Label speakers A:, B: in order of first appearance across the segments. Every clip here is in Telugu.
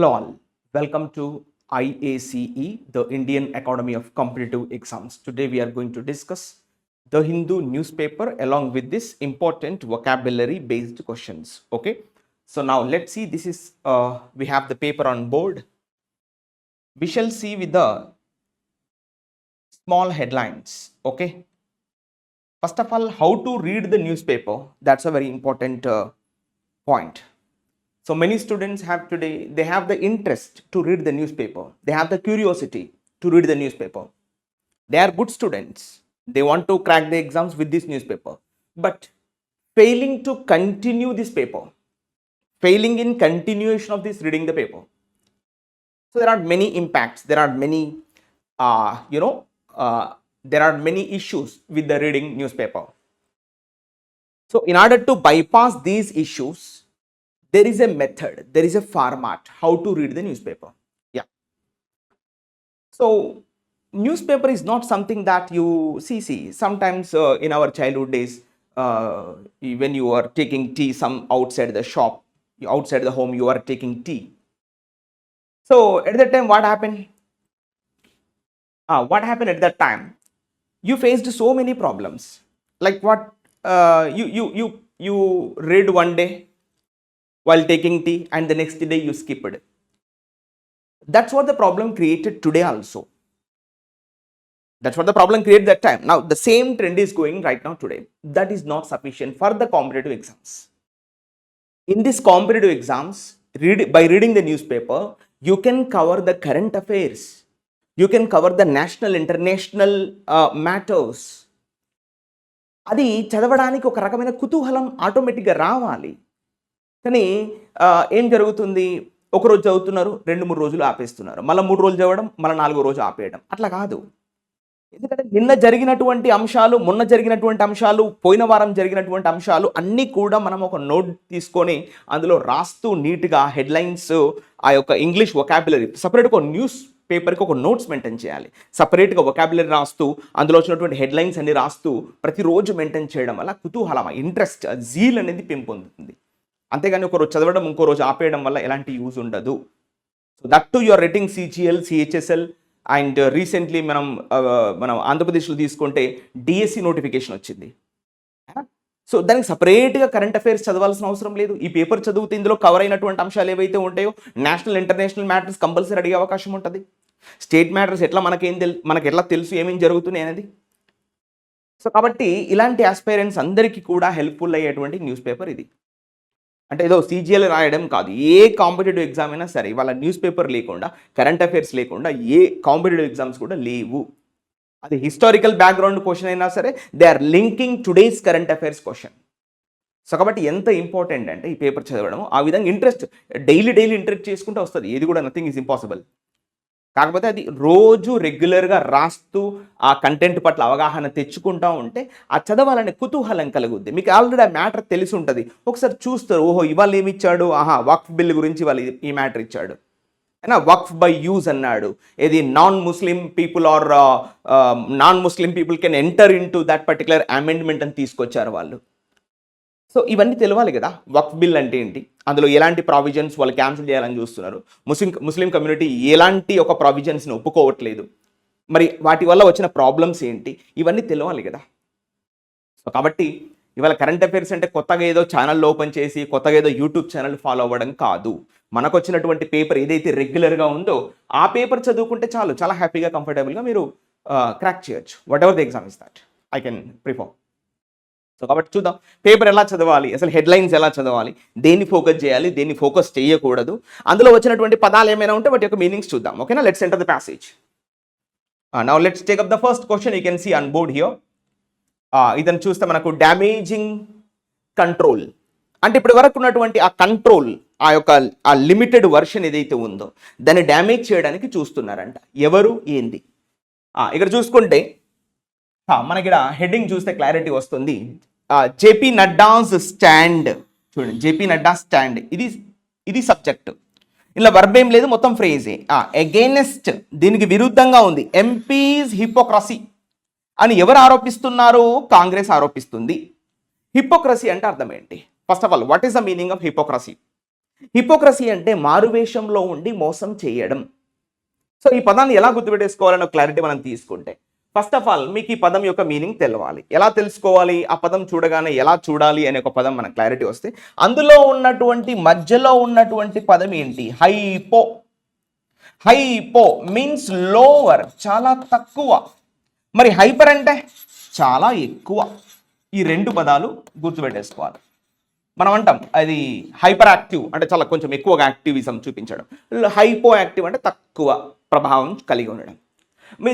A: Hello all, welcome to IACE, the Indian Academy of Competitive Exams. Today we are going to discuss the Hindu newspaper along with this important vocabulary based questions. Okay, so now let's see, this is we have the paper on board. We shall see with the small headlines. Okay, first of all, how to read the newspaper, that's a very important point. So many students have today, they have the interest to read the newspaper. They have the curiosity to read the newspaper. They are good students. They want to crack the exams with this newspaper. But failing to continue this paper, failing in continuation of this reading the paper. So there are many impacts. There are many, there are many issues with the reading newspaper. So in order to bypass these issues, there is a method, there is a format how to read the newspaper. Yeah. So newspaper is not something that you see sometimes in our childhood days, when you are taking tea some outside the shop, outside the home, you are taking tea. So at that time, what happened? What happened at that time? You faced so many problems. Like what? You read one day while taking tea and the next day you skip it. That's what the problem created today also. That's what the problem created that time. Now the same trend is going right now today. That is not sufficient for the competitive exams. In these competitive exams, by reading the newspaper, you can cover the current affairs. You can cover the national, international matters. అది చదవడానికి ఒక రకమైన కుతూహలం ఆటోమేటిక్గా రావాలి. కానీ ఏం జరుగుతుంది, ఒకరోజు చదువుతున్నారు, 2-3 రోజులు ఆపేస్తున్నారు, మళ్ళీ 3 రోజులు చదవడం, మళ్ళీ 4వ రోజు ఆపేయడం. అట్లా కాదు. ఎందుకంటే నిన్న జరిగినటువంటి అంశాలు, మొన్న జరిగినటువంటి అంశాలు, పోయిన వారం జరిగినటువంటి అంశాలు అన్నీ కూడా మనం ఒక నోట్ తీసుకొని అందులో రాస్తూ నీట్గా హెడ్లైన్స్, ఆ యొక్క ఇంగ్లీష్ వొకాబులరీ సపరేట్గా ఒక న్యూస్ పేపర్కి ఒక నోట్స్ మెయింటైన్ చేయాలి. సపరేట్గా వొకాబులరీ రాస్తూ అందులో వచ్చినటువంటి హెడ్లైన్స్ అన్ని రాస్తూ ప్రతిరోజు మెయింటైన్ చేయడం వల్ల కుతూహలం, ఇంట్రెస్ట్, జీల్ అనేది పెంపొందుతుంది. అంతేగాని ఒక రోజు చదవడం ఇంకో రోజు ఆపేయడం వల్ల ఎలాంటి యూజ్ ఉండదు. So that to your rating CGL, CHSL and recently మనం ఆంధ్రప్రదేశ్లో తీసుకుంటే డిఎస్సి నోటిఫికేషన్ వచ్చింది. సో దానికి సపరేట్గా కరెంట్ అఫైర్స్ చదవాల్సిన అవసరం లేదు. ఈ పేపర్ చదివితే ఇందులో కవర్ అయినటువంటి అంశాలు ఏవైతే ఉంటాయో నేషనల్, ఇంటర్నేషనల్ మ్యాటర్స్ కంపల్సరీ అడిగే అవకాశం ఉంటుంది. స్టేట్ మ్యాటర్స్ ఎట్లా మనకి ఎట్లా తెలుసు ఏమేమి జరుగుతున్నాయి అనేది. సో కాబట్టి ఇలాంటి ఆస్పైరెంట్స్ అందరికీ కూడా హెల్ప్ఫుల్ అయ్యేటువంటి న్యూస్ పేపర్ ఇది. అంటే ఏదో సీజీఎల్ రాయడం కాదు, ఏ కాంపిటేటివ్ ఎగ్జామ్ అయినా సరే వాళ్ళ న్యూస్ పేపర్ లేకుండా, కరెంట్ అఫైర్స్ లేకుండా ఏ కాంపిటేటివ్ ఎగ్జామ్స్ కూడా లేవు. అది హిస్టారికల్ బ్యాక్గ్రౌండ్ క్వశ్చన్ అయినా సరే they are linking today's current affairs question. So కాబట్టి ఎంత ఇంపార్టెంట్ అంటే ఈ పేపర్ చదవడం, ఆ విధంగా ఇంట్రెస్ట్ డైలీ ఇంట్రెస్ట్ చేసుకుంటూ వస్తుంది. ఏది కూడా నథింగ్ ఈజ్ ఇంపాసిబుల్. కాకపోతే అది రోజు రెగ్యులర్గా రాస్తూ ఆ కంటెంట్ పట్ల అవగాహన తెచ్చుకుంటూ ఉంటే ఆ చదవాలనే కుతూహలం కలుగుద్ది. మీకు ఆల్రెడీ ఆ మ్యాటర్ తెలిసి ఉంటుంది. ఒకసారి చూస్తారు, ఓహో ఇవాళ ఏమి ఇచ్చాడు, వక్ఫ్ బిల్ గురించి వాళ్ళు ఈ మ్యాటర్ ఇచ్చాడు, అయినా వక్ఫ్ బై యూజ్ అన్నాడు. ఇది non Muslim people can enter in to that particular amendment అని తీసుకొచ్చారు వాళ్ళు. సో ఇవన్నీ తెలవాలి కదా. వక్ఫ్ బిల్ అంటే ఏంటి, అందులో ఎలాంటి ప్రావిజన్స్ వాళ్ళు క్యాన్సిల్ చేయాలని చూస్తున్నారు, ముస్లిం కమ్యూనిటీ ఎలాంటి ఒక ప్రావిజన్స్ని ఒప్పుకోవట్లేదు, మరి వాటి వల్ల వచ్చిన ప్రాబ్లమ్స్ ఏంటి, ఇవన్నీ తెలవాలి కదా. సో కాబట్టి ఇవాళ కరెంట్ అఫైర్స్ అంటే కొత్తగా ఏదో ఛానల్ ఓపెన్ చేసి కొత్తగా ఏదో యూట్యూబ్ ఛానల్ ఫాలో అవ్వడం కాదు. మనకు వచ్చినటువంటి పేపర్ ఏదైతే రెగ్యులర్గా ఉందో ఆ పేపర్ చదువుకుంటే చాలు, చాలా హ్యాపీగా కంఫర్టబుల్గా మీరు క్రాక్ చేయొచ్చు. What ever the exam is that I can prefer. So కాబట్టి చూద్దాం పేపర్ ఎలా చదవాలి, అసలు హెడ్లైన్స్ ఎలా చదవాలి, దేన్ని ఫోకస్ చేయాలి, దేన్ని ఫోకస్ చేయకూడదు, అందులో వచ్చినటువంటి పదాలు ఏమైనా ఉంటే వాటి యొక్క మీనింగ్స్ చూద్దాం. ఓకేనా, let's enter the passage. Now let's take up the first question. You can see on board here. ఇదని చూస్తే మనకు డ్యామేజింగ్ కంట్రోల్ అంటే ఇప్పటి వరకు ఉన్నటువంటి ఆ కంట్రోల్, ఆ లిమిటెడ్ వర్షన్ ఏదైతే ఉందో దాన్ని డ్యామేజ్ చేయడానికి చూస్తున్నారంట. ఎవరు, ఏంది? ఇక్కడ చూసుకుంటే మనకి హెడ్డింగ్ చూస్తే క్లారిటీ వస్తుంది. JP Nadda's stand. చూడండి, జేపీ నడ్డా స్టాండ్, ఇది సబ్జెక్ట్. ఇలా వర్బ్ ఏం లేదు, మొత్తం ఫ్రేజే. అగైనెస్ట్, దీనికి విరుద్ధంగా ఉంది. ఎంపీస్ హిపోక్రసీ అని ఎవరు ఆరోపిస్తున్నారు? కాంగ్రెస్ ఆరోపిస్తుంది. హిపోక్రసీ అంటే అర్థం ఏంటి? First of all, what is the meaning of hypocrisy? Hypocrisy అంటే మారువేషంలో ఉండి మోసం చేయడం. సో ఈ పదాన్ని ఎలా గుర్తుపెట్టేసుకోవాలన్న క్లారిటీ మనం తీసుకుంటే, ఫస్ట్ ఆఫ్ ఆల్ మీకు ఈ పదం యొక్క మీనింగ్ తెలవాలి. ఎలా తెలుసుకోవాలి? ఆ పదం చూడగానే ఎలా చూడాలి అనే ఒక పదం మన క్లారిటీ వస్తే, అందులో ఉన్నటువంటి మధ్యలో ఉన్నటువంటి పదం ఏంటి? హైపో. హైపో మీన్స్ లోవర్, చాలా తక్కువ. మరి హైపర్ అంటే చాలా ఎక్కువ. ఈ రెండు పదాలు గుర్తుపెట్టేసుకోవాలి. మనం అంటాం అది హైపర్ యాక్టివ్ అంటే చాలా కొంచెం ఎక్కువగా యాక్టివిజం చూపించడం. హైపో యాక్టివ్ అంటే తక్కువ ప్రభావం కలిగి ఉండడం.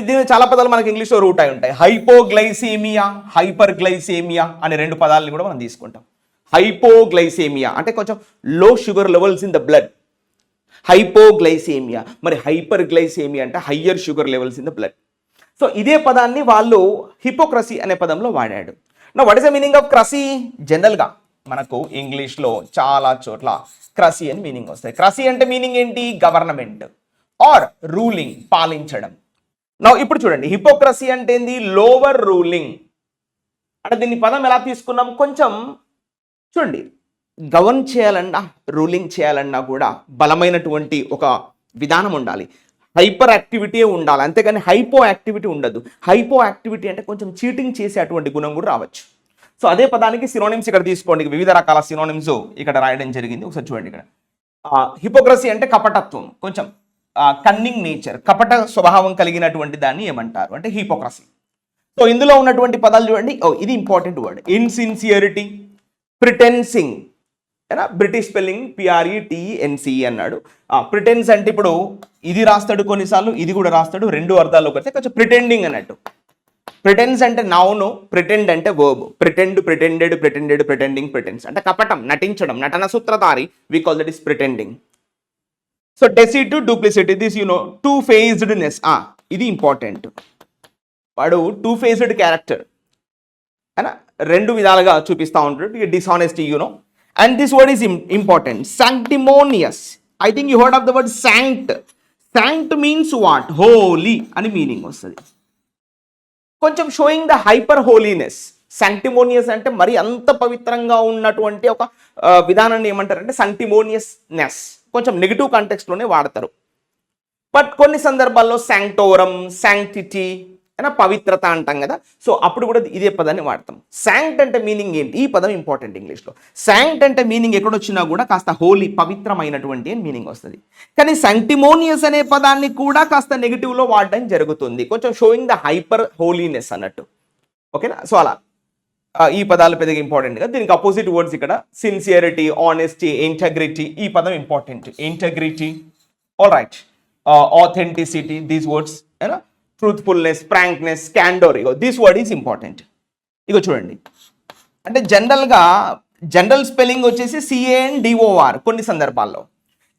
A: దీని చాలా పదాలు మనకి ఇంగ్లీష్లో రూట్ అయి ఉంటాయి. హైపోగ్లైసేమియా, హైపర్ గ్లైసేమియా అనే రెండు పదాలని కూడా మనం తీసుకుంటాం. హైపోగ్లైసేమియా అంటే కొంచెం low sugar levels in the blood, hypoglycaemia. మరి హైపర్ గ్లైసేమియా అంటే higher sugar levels in the blood. So ఇదే పదాన్ని వాళ్ళు హిపోక్రసీ అనే పదంలో వాడాడు. నా what is the meaning of cracy? జనరల్గా మనకు ఇంగ్లీష్లో చాలా చోట్ల క్రసీ అని మీనింగ్ వస్తాయి. క్రసీ అంటే మీనింగ్ ఏంటి? గవర్నమెంట్ ఆర్ రూలింగ్, పాలించడం. నా ఇప్పుడు చూడండి, హిపోక్రసీ అంటే ఏంది? Lower ruling. అంటే దీన్ని పదం ఎలా తీసుకున్నాం? కొంచెం చూడండి, గవర్న్ చేయాలన్నా రూలింగ్ చేయాలన్నా కూడా బలమైనటువంటి ఒక విధానం ఉండాలి. హైపర్ యాక్టివిటీ ఉండాలి, అంతేగాని హైపో యాక్టివిటీ ఉండదు. హైపో యాక్టివిటీ అంటే కొంచెం చీటింగ్ చేసే అటువంటి గుణం కూడా రావచ్చు. సో అదే పదానికి సినోనిమ్స్ ఇక్కడ తీసుకోండి. వివిధ రకాల సినోనిమ్స్ ఇక్కడ రాయడం జరిగింది. ఒకసారి చూడండి. ఇక్కడ హిపోక్రసీ అంటే కపటత్వం, కొంచెం కన్నింగ్ నేచర్, కపట స్వభావం కలిగినటువంటి దాన్ని ఏమంటారు అంటే హిపోక్రసీ. సో ఇందులో ఉన్నటువంటి పదాలు చూడండి. ఇది important word. Insincerity, pretencing, British spelling PRETENCE అన్నాడు. ప్రిటెన్స్ అంటే ఇప్పుడు ఇది రాస్తాడు కొన్నిసార్లు, ఇది కూడా రాస్తాడు, రెండు అర్థాల్లోకి వస్తే కొంచెం ప్రిటెండింగ్ అన్నట్టు. ప్రిటెన్స్ అంటే నౌను, ప్రిటెండ్ అంటే verb. Pretend, pretended, pretended, pretending, pretence అంటే కపటం, నటించడం, నటన సూత్రధారి. We call that is pretending. So deceit, duplicity, this you know. Two facedness, ఇది ఇంపార్టెంట్. వాడు టూ ఫేజ్డ్ క్యారెక్టర్ అయినా రెండు విధాలుగా చూపిస్తూ ఉంటాడు. డిస్హానెస్టీ, you know. And this word is important. Sanctimonious. I think you heard of the word sanct. Sanct means what? Holy అని మీనింగ్ వస్తుంది. కొంచెం షోయింగ్ ద హైపర్ హోలీనెస్. సాంక్టిమోనియస్ అంటే మరి అంత పవిత్రంగా ఉన్నటువంటి ఒక విధానాన్ని ఏమంటారంటే సాంక్టిమోనియస్నెస్. కొంచెం నెగిటివ్ కాంటెక్స్ట్లోనే వాడతారు. బట్ కొన్ని సందర్భాల్లో శాంక్టోరం, శాంక్టిటీ అయినా పవిత్రత అంటాం కదా. సో అప్పుడు కూడా ఇదే పదాన్ని వాడతాం. శాంక్ట్ అంటే మీనింగ్ ఏంటి? ఈ పదం ఇంపార్టెంట్ ఇంగ్లీష్లో. శాంక్ట్ అంటే మీనింగ్ ఎక్కడొచ్చినా కూడా కాస్త హోలీ, పవిత్రమైనటువంటి అని మీనింగ్ వస్తుంది. కానీ సాంక్టిమోనియస్ అనే పదాన్ని కూడా కాస్త నెగిటివ్లో వాడడం జరుగుతుంది, కొంచెం షోయింగ్ ద హైపర్ హోలీనెస్ అన్నట్టు. ఓకేనా? సో అలా ఈ పదాలు పెద్దగా ఇంపార్టెంట్గా. దీనికి అపోజిట్ వర్డ్స్ ఇక్కడ సిన్సియరిటీ, ఆనెస్టీ, ఇంటగ్రిటీ. ఈ పదం important. Integrity, all right, authenticity, these words అయినా truthfulness, frankness, candour. This word is important. ఇగో చూడండి, అంటే జనరల్గా జనరల్ స్పెల్లింగ్ వచ్చేసి CANDOR కొన్ని సందర్భాల్లో.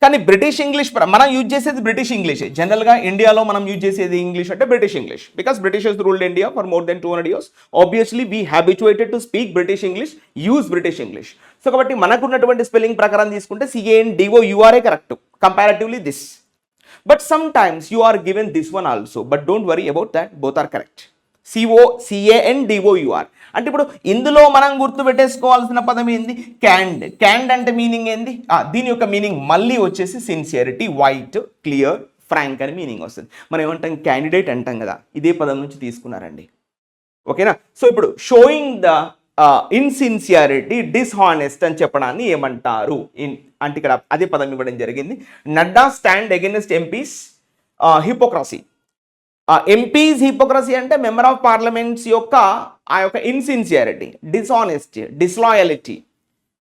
A: కానీ బ్రిటిష్ ఇంగ్లీష్ మనం యూజ్ చేసేది బ్రిటిష్ ఇంగ్లీష్. జనరల్గా ఇండియాలో మనం యూజ్ చేసేది ఇంగ్లీష్ అంటే British English. Because Britishers ruled India for more than 200 years. Obviously we habituated to speak British English, use British English. So కాబట్టి మనకున్నటువంటి స్పెల్లింగ్ ప్రకారం తీసుకుంటే CANDOUR correct comparatively this. But sometimes you are given this one also, but don't worry about that, both are correct. CANDOUR అంటే ఇప్పుడు ఇందులో మనం గుర్తు పెట్టేసుకోవాల్సిన పదం ఏంది? క్యాండ్. క్యాండ్ అంటే మీనింగ్ ఏంది? దీని యొక్క మీనింగ్ మళ్ళీ వచ్చేసి సిన్సియరిటీ, వైట్, క్లియర్, ఫ్రాంక్ అని మీనింగ్ వస్తుంది. మనం ఏమంటాం? క్యాండిడేట్ అంటాం కదా, ఇదే పదం నుంచి తీసుకున్నారండి. ఓకేనా? సో ఇప్పుడు షోయింగ్ ద ఇన్సిన్సియారిటీ, డిస్హానెస్ట్ అని చెప్పడాన్ని ఏమంటారు అంటే ఇక్కడ అదే పదం ఇవ్వడం జరిగింది. Nadda stand against MPs hypocrisy. MPs hypocrisy అంటే మెంబర్ ఆఫ్ పార్లమెంట్స్ యొక్క ఆ యొక్క ఇన్సిన్సియారిటీ, డిస్హానెస్టీ, డిస్లాయలిటీ.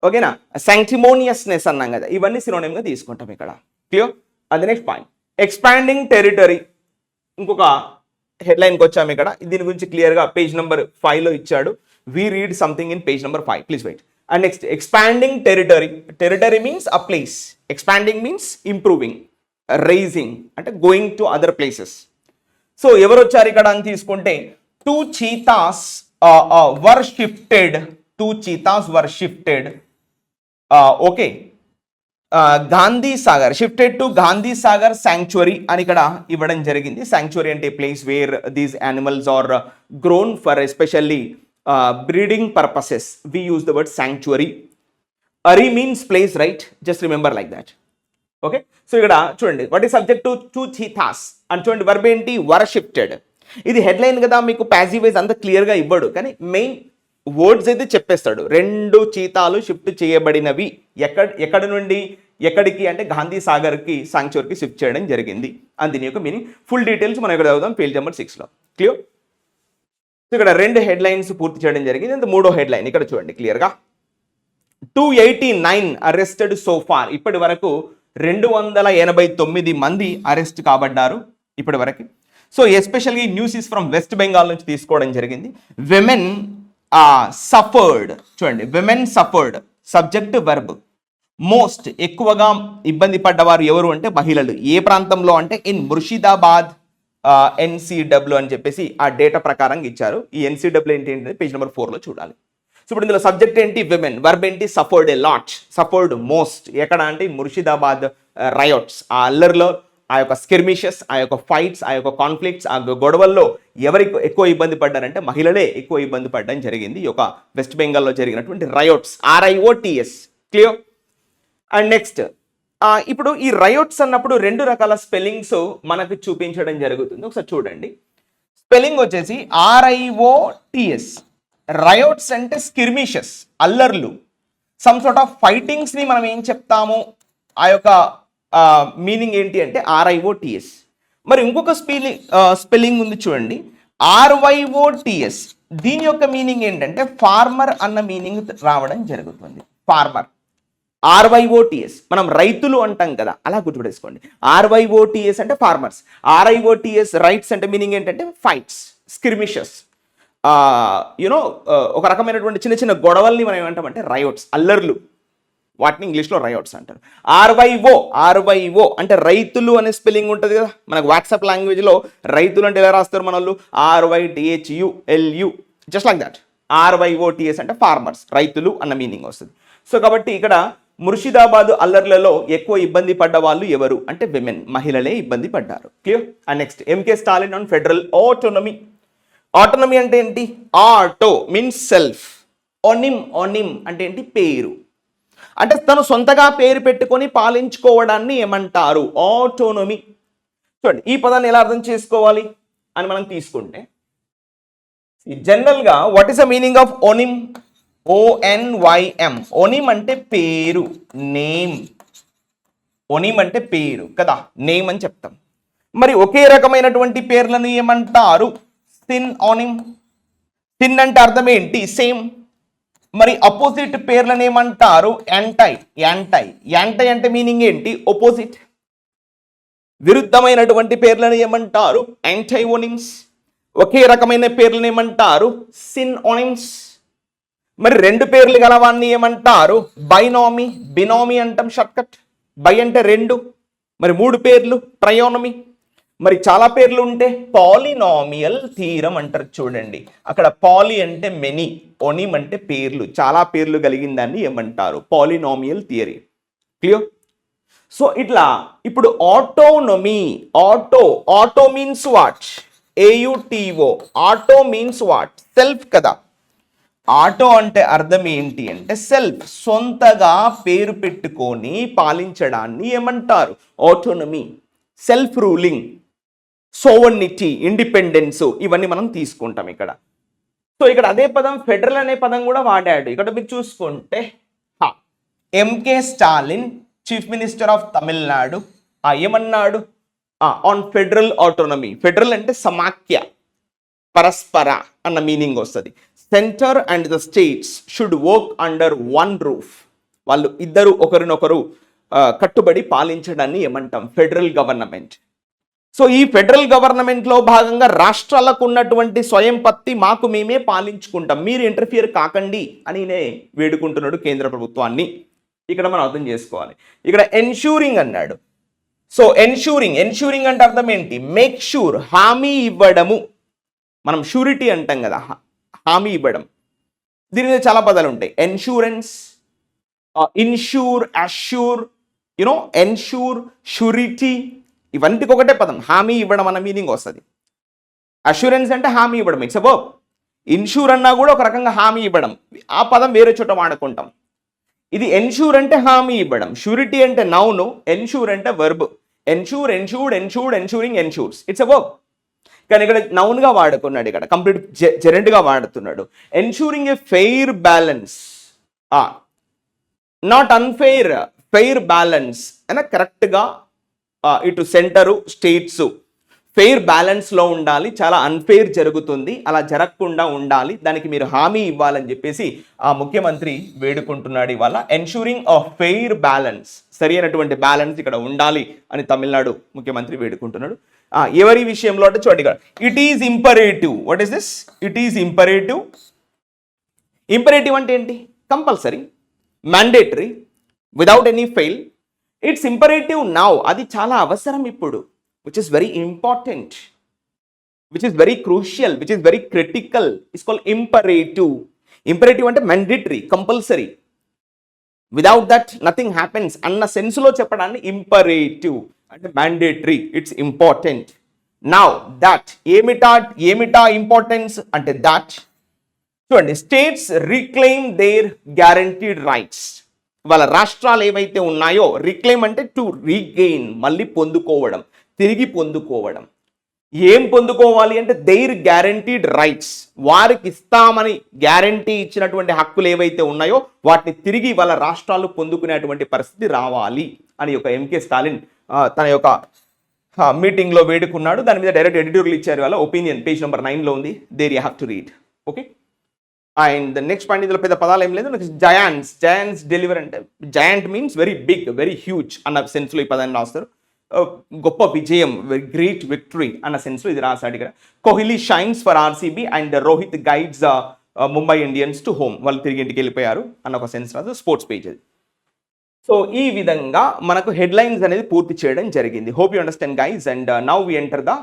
A: ఓకేనా? సాంక్టిమోనియస్నెస్ అన్నాం కదా, ఇవన్నీ సినోనిమ్గా తీసుకుంటాం ఇక్కడ. క్లియర్? అది నెక్స్ట్ పాయింట్. Expanding territory. ఇంకొక హెడ్లైన్కి వచ్చాము ఇక్కడ. దీని గురించి క్లియర్గా పేజ్ నెంబర్ 5లో ఇచ్చాడు. We read something in page number 5. Please wait. And next, expanding territory. Territory means a place. Expanding means improving, raising, and going to other places. So, ఎవరు వచ్చారు ఇక్కడ అని తీసుకుంటే, two cheetahs were shifted. Two cheetahs were shifted. Okay. Gandhi Sagar, shifted to Gandhi Sagar sanctuary అని ఇక్కడ ఇవ్వడం జరిగింది. శాంక్చురీ అంటే place where these animals are grown for especially breeding purposes. We use the word sanctuary. Ary means place, right? Just remember like that. Okay, so ఇక్కడ చూడండి, what is subject to cheetahs అని చూడండి, వర్బ్ ఏంటి? వర్ షిఫ్టెడ్. ఇది హెడ్లైన్ కదా, మీకు ప్యాసివ్ వైజ్ అంత క్లియర్గా ఇవ్వడు, కానీ మెయిన్ వర్డ్స్ అయితే చెప్పేస్తాడు. 2 చీతాలు షిఫ్ట్ చేయబడినవి ఎక్కడి నుండి ఎక్కడికి అంటే గాంధీ సాగర్కి, సాంక్చురీకి షిఫ్ట్ చేయడం జరిగింది అని దీని యొక్క మీనింగ్. ఫుల్ డీటెయిల్స్ మనం ఇక్కడ చదువుదాం పేజ్ నెంబర్ 6లో. క్లియర్? సో ఇక్కడ 2 హెడ్లైన్స్ పూర్తి చేయడం జరిగింది. అంత 3వ హెడ్లైన్ ఇక్కడ చూడండి క్లియర్గా. 289 అరెస్టెడ్ సో ఫార్. ఇప్పటి వరకు 289 మంది అరెస్ట్ కాబడ్డారు ఇప్పటి వరకు. సో ఎస్పెషల్గా news is from west Bengal నుంచి తీసుకోవడం జరిగింది. విమెన్ సఫర్డ్, చూడండి, women suffered subject verb. Most ఎక్కువగా ఇబ్బంది పడ్డవారు ఎవరు అంటే మహిళలు. ఏ ప్రాంతంలో అంటే ఇన్ ముర్షిదాబాద్ NCW అని చెప్పేసి ఆ డేటా ప్రకారంగా ఇచ్చారు. ఈ NCW ఏంటి పేజ్ నెంబర్ 4లో చూడాలి. సో ఇప్పుడు ఇందులో సబ్జెక్ట్ ఏంటి? విమెన్. వర్బ్ ఏంటి? Suffered a lot, suffered most. ఎక్కడ అంటే ముర్షిదాబాద్ రయోట్స్, ఆ అల్లర్లో, ఆ యొక్క స్కిర్మిషెస్, ఆ యొక్క ఫైట్స్, ఆ యొక్క కాన్ఫ్లిక్ట్స్, ఆ గొడవల్లో ఎవరికి ఎక్కువ ఇబ్బంది పడ్డారంటే మహిళలే ఎక్కువ ఇబ్బంది పడడం జరిగింది ఈ యొక్క వెస్ట్ బెంగాల్లో జరిగినటువంటి రయోట్స్, RIOTS. క్లియర్? అండ్ నెక్స్ట్, ఇప్పుడు ఈ రయోట్స్ అన్నప్పుడు 2 రకాల స్పెల్లింగ్స్ మనకు చూపించడం జరుగుతుంది. ఒకసారి చూడండి. స్పెల్లింగ్ వచ్చేసి RIOTS. రయోట్స్ అంటే స్కిర్మిషెస్, అల్లర్లు, సమ్ సార్ట్ ఆఫ్ ఫైటింగ్స్ని మనం ఏం చెప్తాము, ఆ యొక్క మీనింగ్ ఏంటి అంటే RIOTS. మరి ఇంకొక స్పెల్లింగ్ ఉంది చూడండి, RYOTS. దీని యొక్క మీనింగ్ ఏంటంటే ఫార్మర్ అన్న మీనింగ్ రావడం జరుగుతుంది. Farmer, RYOTS. మనం రైతులు అంటాం కదా, అలా గుర్తుపెట్టుకోండి. RYOTS అంటే ఫార్మర్స్, RIOTS రైట్స్ అంటే మీనింగ్ ఏంటంటే ఫైట్స్, స్కిర్మిషెస్, ఒక రకమైనటువంటి చిన్న చిన్న గొడవల్ని మనం ఏమంటామంటే రయోట్స్, అల్లర్లు. వాటిని ఇంగ్లీష్లో రయోట్స్ అంటారు. RYO అంటే రైతులు అనే స్పెల్లింగ్ ఉంటుంది కదా మనకు వాట్సాప్ లాంగ్వేజ్లో. రైతులు అంటే ఎలా రాస్తారు మన వాళ్ళు? RYTHULU, just like that. RYOTS అంటే ఫార్మర్స్, రైతులు అన్న మీనింగ్ వస్తుంది. సో కాబట్టి ఇక్కడ ముర్షిదాబాద్ అల్లర్లలో ఎక్కువ ఇబ్బంది పడ్డ వాళ్ళు ఎవరు అంటే విమెన్, మహిళలే ఇబ్బంది పడ్డారు. Clear? And next, MK Stalin on federal autonomy. Autonomy అంటే ఏంటి? ఆటో మీన్స్ సెల్ఫ్, ఒనిమ్ అంటే ఏంటి? పేరు. అంటే తను సొంతగా పేరు పెట్టుకొని పాలించుకోవడాన్ని ఏమంటారు? ఆటోనమీ. చూడండి, ఈ పదాన్ని ఎలా అర్థం చేసుకోవాలి అని మనం తీసుకుంటే, జనరల్గా what is the meaning of onym? ONYM. Onym అంటే పేరు, నేమ్. ఒనిమ్ అంటే పేరు కదా, నేమ్ అని చెప్తాం. మరి ఒకే రకమైనటువంటి పేర్లను ఏమంటారు? సినోనిమ్. సిన్ అంటే అర్థం ఏంటి? సేమ్. మరి అపోజిట్ పేర్లను ఏమంటారు? యాంటై అంటే మీనింగ్ ఏంటి? ఒపోజిట్. విరుద్ధమైనటువంటి పేర్లను ఏమంటారు? యాంటైఓనిమ్స్. ఒకే రకమైన పేర్లను ఏమంటారు? సినోనిమ్స్. మరి 2 పేర్లు గలవాన్ని ఏమంటారు? బైనామీ. బినామీ అంటాం షార్ట్కట్. బై అంటే 2, మరి 3 పేర్లు ట్రయోనమీ. మరి చాలా పేర్లు ఉంటే పాలినామియల్ థీరం అంటారు. చూడండి, అక్కడ పాలి అంటే మెనీ, ఒనిమ్ అంటే పేర్లు, చాలా పేర్లు కలిగిన దాన్ని ఏమంటారు? Polynomial theory. క్లియర్? సో ఇట్లా ఇప్పుడు autonomy. Auto means what? AUTO. Auto means what? Self కదా. ఆటో అంటే అర్థం ఏంటి అంటే సెల్ఫ్, సొంతగా పేరు పెట్టుకొని పాలించడాన్ని ఏమంటారు? Autonomy. Self ruling, sovereignty, independence, ఇవన్నీ మనం తీసుకుంటాం ఇక్కడ. సో ఇక్కడ అదే పదం ఫెడరల్ అనే పదం కూడా వాడాడు. ఇక్కడ మీరు చూసుకుంటే MK Stalin, chief minister of Tamil Nadu, ఏమన్నాడు? On federal autonomy. ఫెడరల్ అంటే సమాఖ్య, పరస్పర అన్న మీనింగ్ వస్తుంది. Centre and the states should work under one roof. వాళ్ళు ఇద్దరు ఒకరినొకరు కట్టుబడి పాలించడాన్ని ఏమంటాం? Federal government. సో ఈ ఫెడరల్ గవర్నమెంట్లో భాగంగా రాష్ట్రాలకు ఉన్నటువంటి స్వయం పత్తి మాకు మేమే పాలించుకుంటాం, మీరు ఇంటర్ఫియర్ కాకండి అని వేడుకుంటున్నాడు కేంద్ర ప్రభుత్వాన్ని. ఇక్కడ మనం అర్థం చేసుకోవాలి. ఇక్కడ ఎన్ష్యూరింగ్ అన్నాడు. సో ఎన్ష్యూరింగ్ అంటే అర్థం ఏంటి? మేక్ షూర్, హామీ ఇవ్వడము. మనం షూరిటీ అంటాం కదా, హామీ ఇవ్వడం. దీని మీద చాలా పదాలు ఉంటాయి. ఎన్ష్యూరెన్స్, ఇన్ష్యూర్, అష్యూర్, ఎన్ష్యూర్, షూరిటీ, ఇవన్నిటికి ఒకటే పదం. హామీ ఇవ్వడం అన్న మీనింగ్ వస్తుంది. అష్యూరెన్స్ అంటే హామీ ఇవ్వడం, ఇట్స్ అ వర్బ్. ఇన్ష్యూర్ అన్నా కూడా ఒక రకంగా హామీ ఇవ్వడం, ఆ పదం వేరే చోట వాడుకుంటాం. ఇది ఎన్షూర్ అంటే హామీ ఇవ్వడం, షూరిటీ అంటే నౌను, ఎన్షూర్ అంటే verb. Ensure, ensured, ensured, ensuring, ensures, it's a verb. కానీ ఇక్కడ నౌన్గా వాడుకున్నాడు, ఇక్కడ కంప్లీట్ జెరెంట్గా వాడుతున్నాడు. Ensuring a fair balance, not unfair, fair balance అన్న కరెక్ట్గా ఇటు సెంటరు స్టేట్స్ ఫెయిర్ బ్యాలెన్స్లో ఉండాలి, చాలా అన్ఫెయిర్ జరుగుతుంది, అలా జరగకుండా ఉండాలి, దానికి మీరు హామీ ఇవ్వాలని చెప్పేసి ఆ ముఖ్యమంత్రి వేడుకుంటున్నాడు ఇవాళ. ఎన్షూరింగ్ ఆఫ్ ఫెయిర్ బ్యాలెన్స్, సరి అయినటువంటి బ్యాలెన్స్ ఇక్కడ ఉండాలి అని తమిళనాడు ముఖ్యమంత్రి వేడుకుంటున్నాడు. ఎవరి విషయంలో అంటే చూడండి, it is imperative. What is this? It is imperative. Imperative అంటే ఏంటి? Compulsory, mandatory, without any fail. It's imperative now, అది చాలా అవసరం ఇప్పుడు, which is very important, which is very crucial, which is very critical, is called imperative. Imperative అంటే mandatory, compulsory, without that nothing happens అన్న సెన్స్ లో చెప్పడాన్ని ఇంపరేటివ్ అంటే mandatory, it's important. Now that ఏమిటా ఇంపార్టెన్స్ అంటే that, చూడండి, states reclaim their guaranteed rights. వాళ్ళ రాష్ట్రాలు ఏవైతే ఉన్నాయో, రీక్లెయిమ్ అంటే టు రీగెయిన్, మళ్ళీ పొందుకోవడం, తిరిగి పొందుకోవడం. ఏం పొందుకోవాలి అంటే దేర్ గ్యారంటీడ్ రైట్స్, వారికి ఇస్తామని గ్యారంటీ ఇచ్చినటువంటి హక్కులు ఏవైతే ఉన్నాయో వాటిని తిరిగి వాళ్ళ రాష్ట్రాలు పొందుకునేటువంటి పరిస్థితి రావాలి అని ఒక ఎంకే స్టాలిన్ తన యొక్క మీటింగ్లో వేడుకున్నాడు. దాని మీద డైరెక్ట్ ఎడిటోరియల్ ఇచ్చారు, వాళ్ళ ఒపీనియన్ పేజ్ నెంబర్ 9లో ఉంది. There you have to read. Okay, and next point, ఇందులో పెద్ద పదాలు ఏం లేదు. జయాంట్స్ డెలివర్ అంటే giant means very big, very huge అన్న సెన్స్లో ఈ పదాన్ని రాస్తారు. గొప్ప విజయం, వెరీ గ్రేట్ విక్టరీ అన్న సెన్స్లో ఇది రాశాడు ఇక్కడ. Kohli shines for RCB and Rohit guides Mumbai Indians to home, వాళ్ళు తిరిగి ఇంటికి వెళ్ళిపోయారు అన్న ఒక సెన్స్ రాదు, స్పోర్ట్స్ పేజ్ అది. సో ఈ విధంగా మనకు హెడ్లైన్స్ అనేది పూర్తి చేయడం జరిగింది. Hope you understand guys. And now we enter the